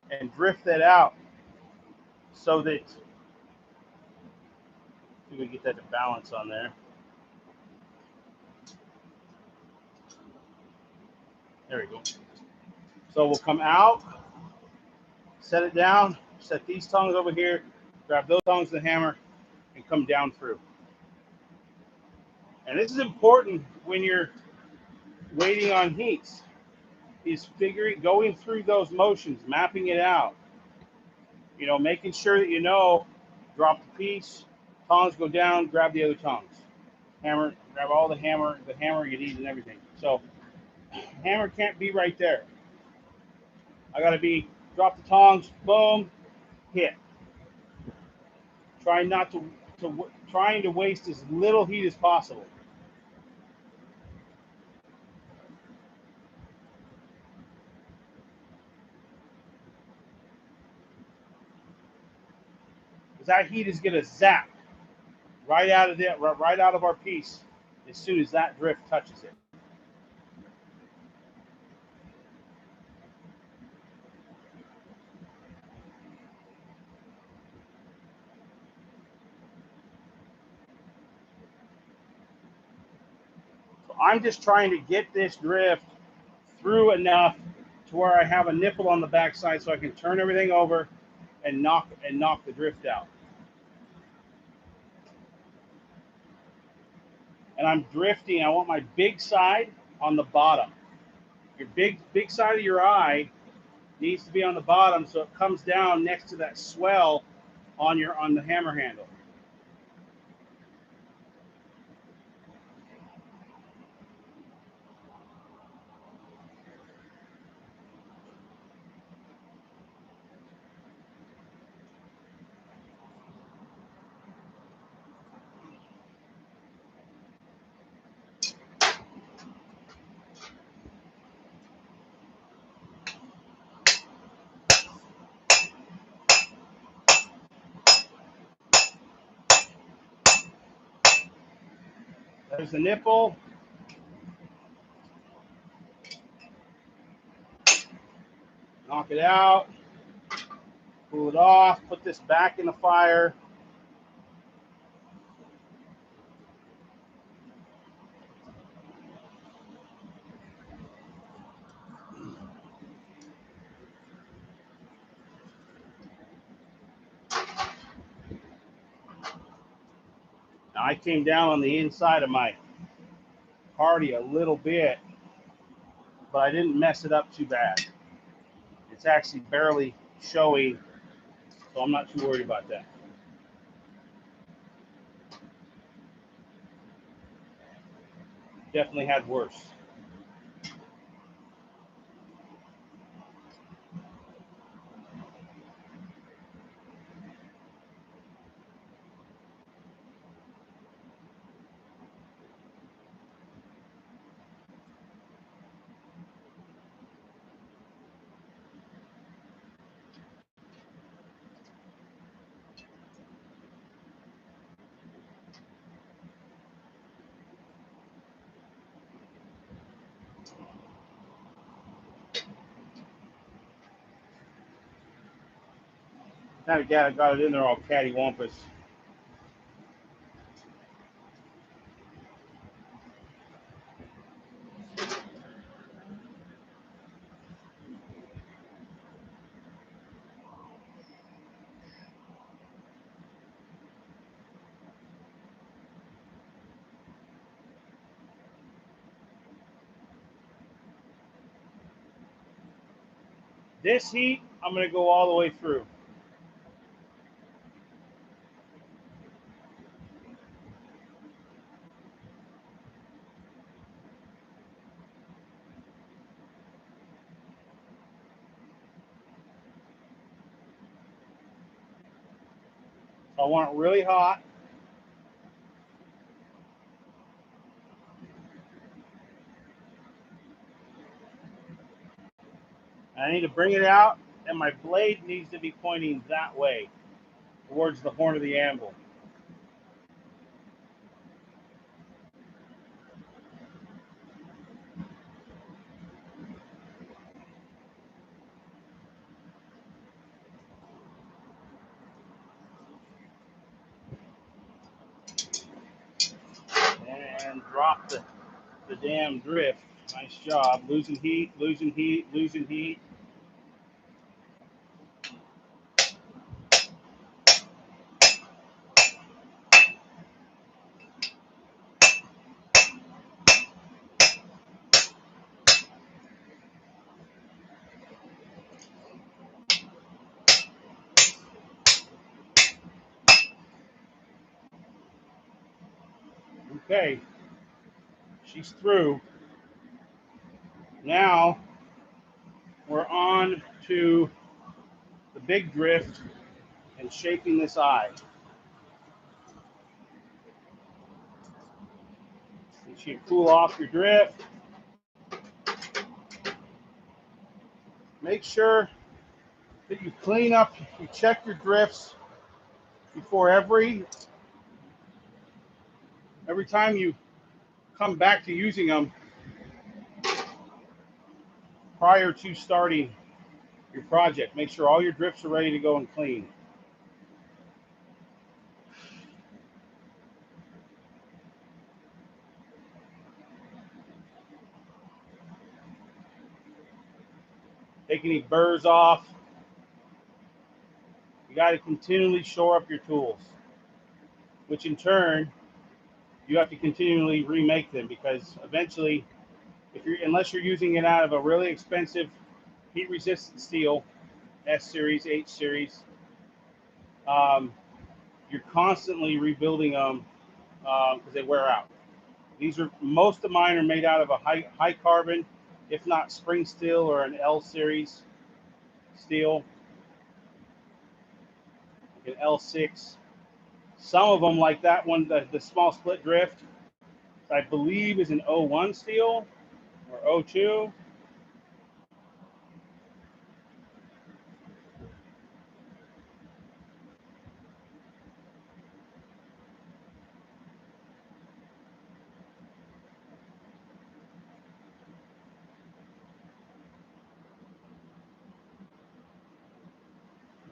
and drift that out so that we can get that to balance on there. There we go. So we'll come out, set it down, set these tongs over here, grab those tongs with the hammer, and come down through. And this is important when you're waiting on heats. He's going through those motions, mapping it out. Making sure that drop the piece, tongs go down, grab the other tongs. Hammer, grab all the hammer you need and everything. So hammer can't be right there. I gotta drop the tongs, boom, hit. Trying to waste as little heat as possible. Because that heat is gonna zap right out of our piece as soon as that drift touches it. So I'm just trying to get this drift through enough to where I have a nipple on the backside so I can turn everything over and knock the drift out. And I'm drifting. I want my big side on the bottom. Your big side of your eye needs to be on the bottom so it comes down next to that swell on the hammer handle. There's the nipple. Knock it out. Cool it off. Put this back in the fire. Now I came down on the inside of my party a little bit, but I didn't mess it up too bad. It's actually barely showing, so I'm not too worried about that. Definitely had worse. Kind of got it in there all cattywampus. This heat, I'm going to go all the way through. So I want it really hot. I need to bring it out, and my blade needs to be pointing that way, towards the horn of the anvil. And drop the damn drift. Nice job. Losing heat, losing heat, losing heat. Okay, she's through. Now we're on to the big drift and shaping this eye. Once you cool off your drift, make sure that you clean up, you check your drifts before every time you come back to using them prior to starting your project. Make sure all your drifts are ready to go and clean. Take any burrs off. You got to continually shore up your tools, which in turn you have to continually remake them, because eventually, unless you're using it out of a really expensive heat-resistant steel, S series, H series, you're constantly rebuilding them because they wear out. Most of mine are made out of a high carbon, if not spring steel or an L series steel, like an L6. Some of them, like that one, the small split drift, I believe is an O1 steel or O2.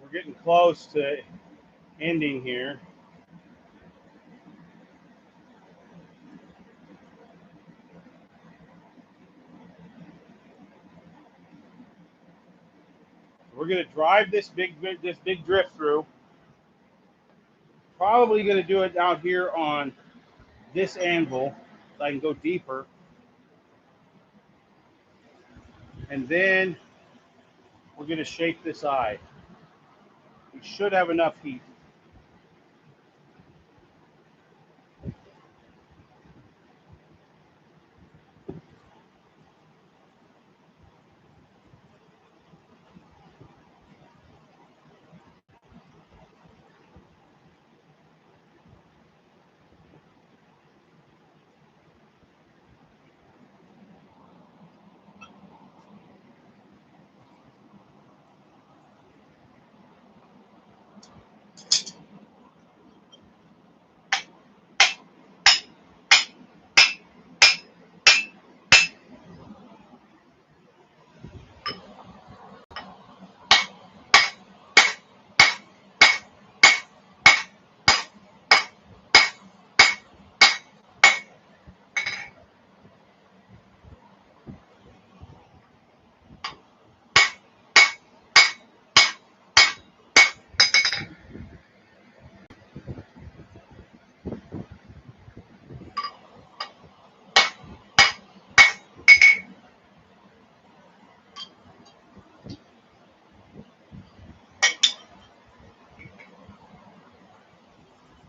We're getting close to ending here. We're going to drive this big drift through. Probably going to do it out here on this anvil so I can go deeper. And then we're going to shape this eye. We should have enough heat.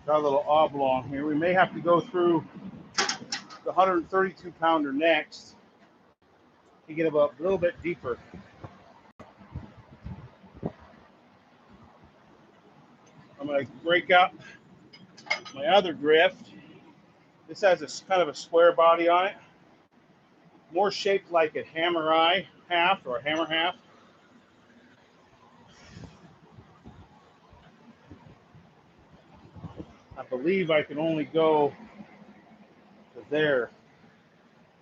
Got a little oblong here. We may have to go through the 132 pounder next to get a little bit deeper. I'm going to break out my other drift. This has a kind of a square body on it, more shaped like a hammer eye haft or a hammer haft. I believe I can only go to there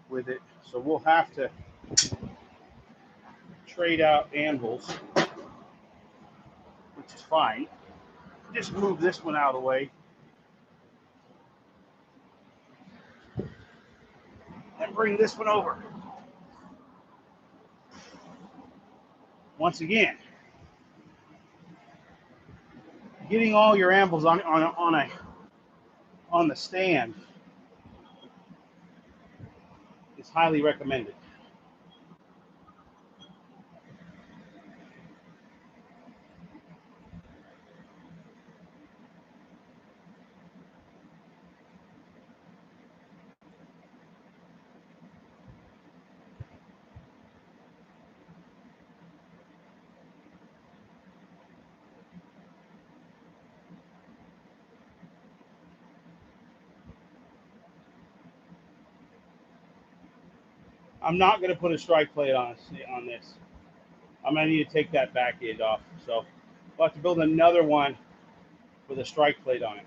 with it, so we'll have to trade out anvils, which is fine. Just move this one out of the way and bring this one over. Once again, getting all your anvils on the stand is highly recommended. I'm not going to put a strike plate on this. I'm going to need to take that back end off. So we'll have to build another one with a strike plate on it.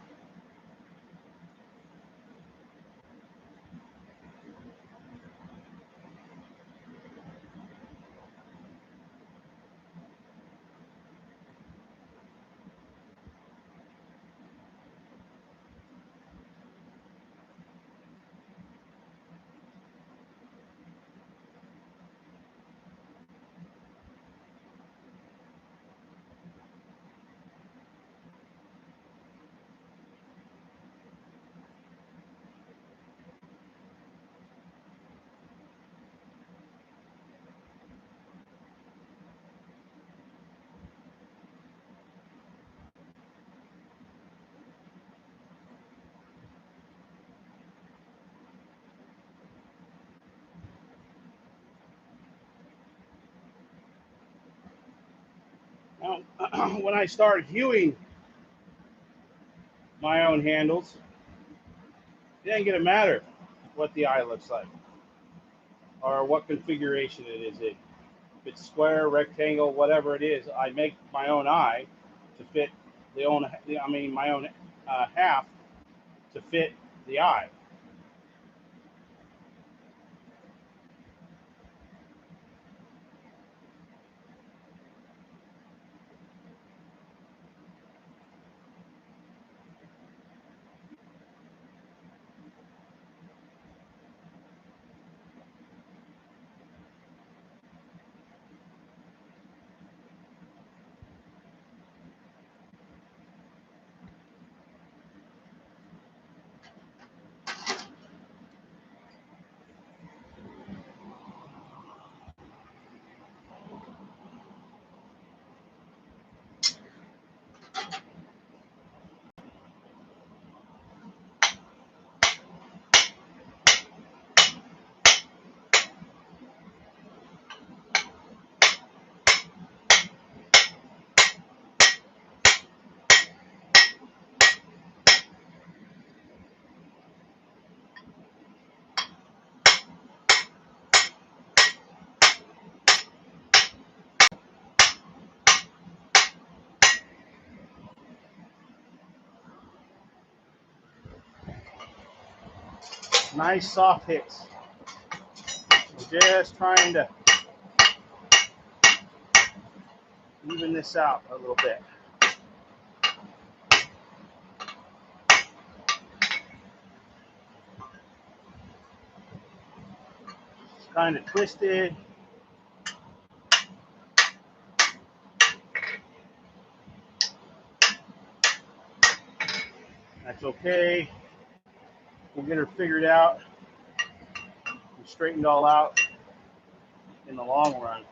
Now, when I start hewing my own handles, it ain't gonna matter what the eye looks like or what configuration it is in. If it's square, rectangle, whatever it is, I make my own eye to fit my own half to fit the eye. Nice soft hits. I'm just trying to even this out a little bit. It's kind of twisted. That's okay. We'll get her figured out and straightened all out in the long run.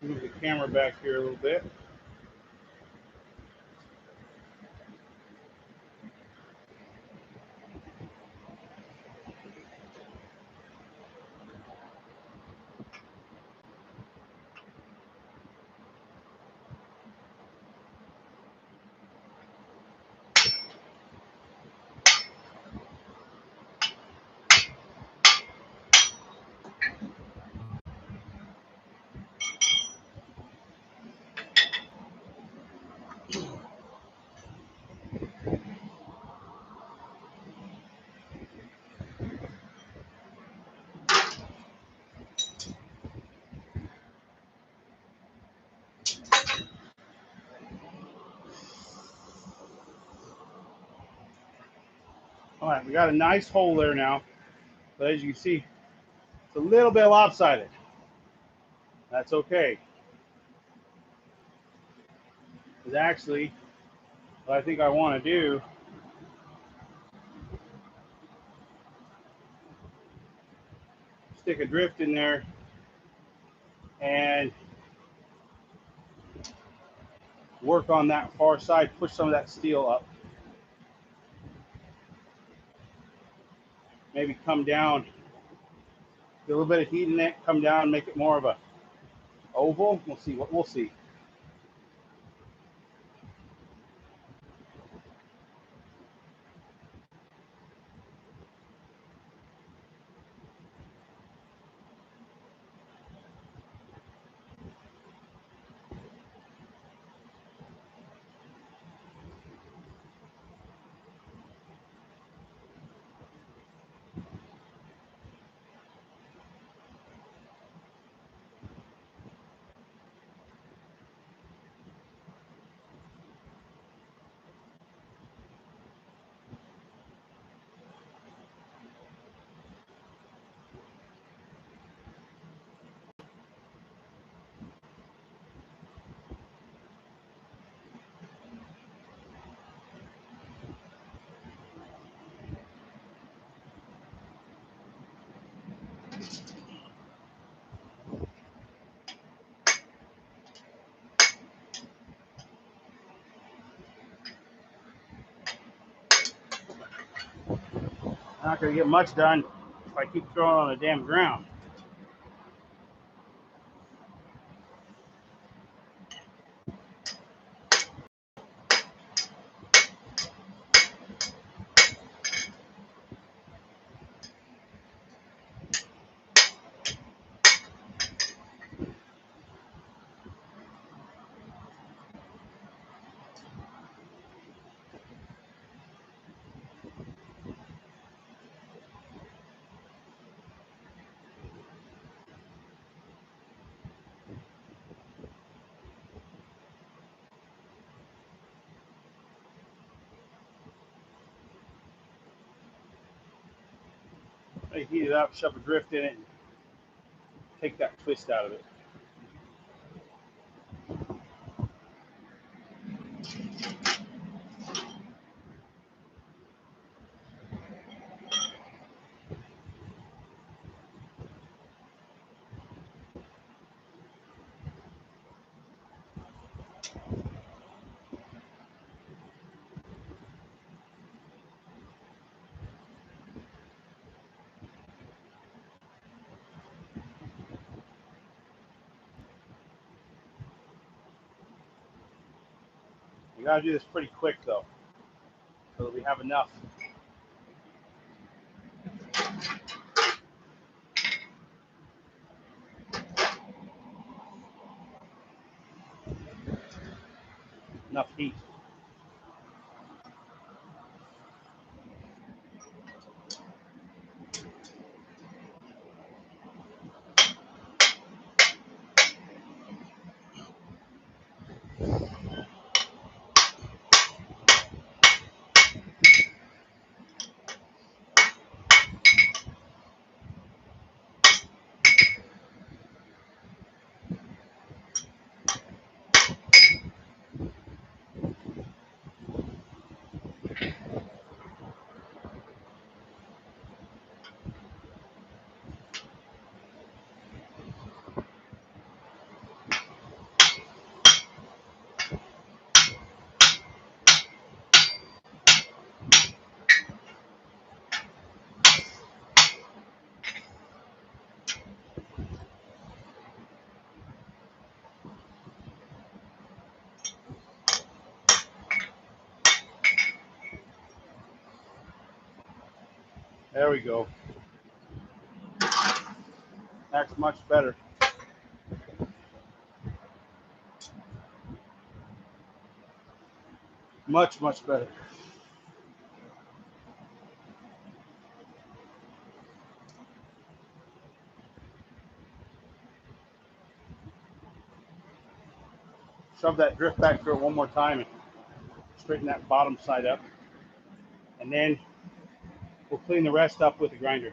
Move the camera back here a little bit. All right, we got a nice hole there now, but as you can see, it's a little bit lopsided. That's okay. Because actually, What I think I want to do, stick a drift in there and work on that far side, push some of that steel up. Maybe come down, get a little bit of heat in it, come down, make it more of a oval. We'll see what we'll see. I'm not going to get much done if I keep throwing on the damn ground. I heat it up, shove a drift in it, and take that twist out of it. You got to do this pretty quick though, so that we have enough. Enough heat. There we go. That's much better. Much, much better. Shove that drift back through it one more time and straighten that bottom side up. And then we'll clean the rest up with the grinder.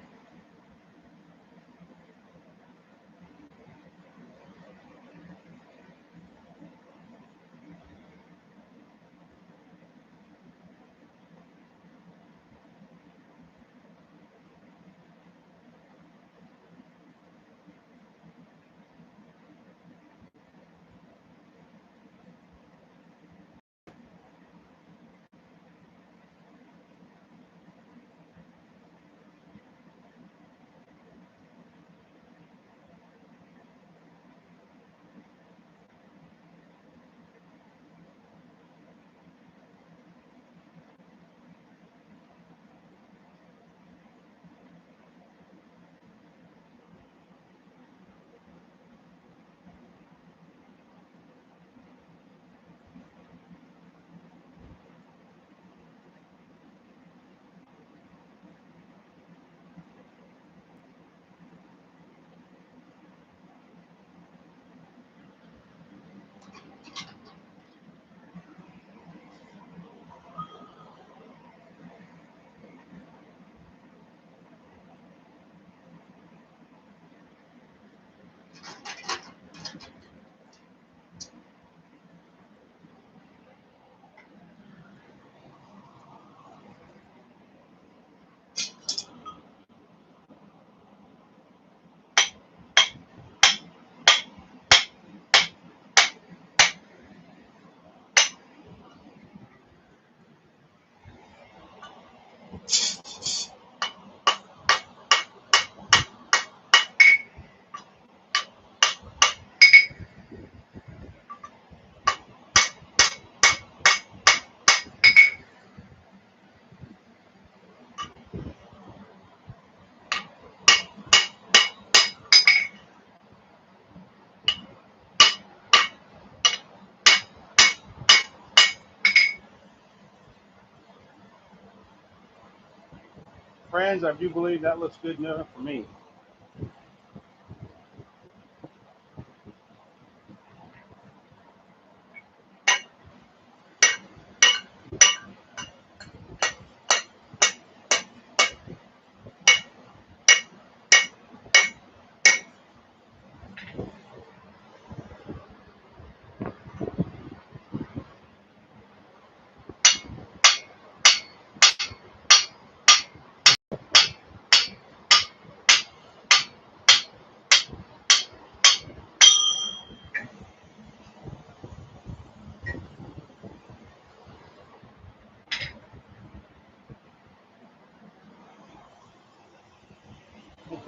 Friends, I do believe that looks good enough for me.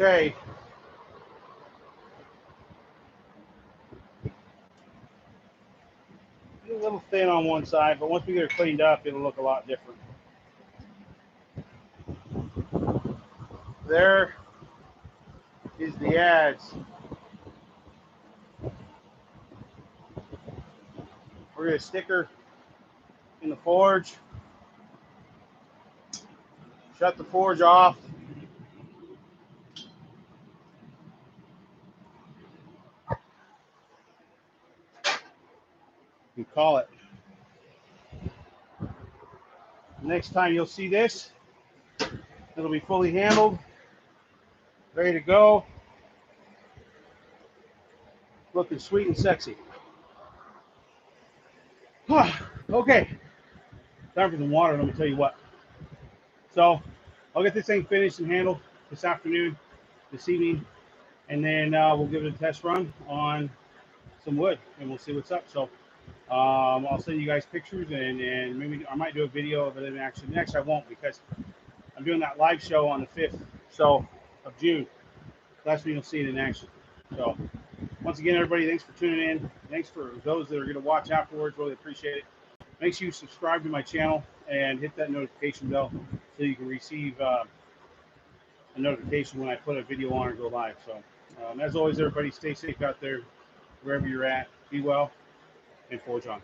Okay. A little thin on one side, but once we get it cleaned up, it'll look a lot different. There is the adze. We're going to stick her in the forge, shut the forge off. You call it. Next time you'll see this, it'll be fully handled, ready to go, looking sweet and sexy. Okay, time for some water. Let me tell you what. So I'll get this thing finished and handled this afternoon, this evening, and then we'll give it a test run on some wood, and we'll see what's up. So I'll send you guys pictures, and maybe I might do a video of it in action. Next, I won't, because I'm doing that live show on the 5th of June. That's when you'll see it in action. So once again, everybody, thanks for tuning in. Thanks for those that are going to watch afterwards. Really appreciate it. Make sure you subscribe to my channel and hit that notification bell so you can receive a notification when I put a video on or go live. So as always, everybody, stay safe out there wherever you're at. Be well and forge on.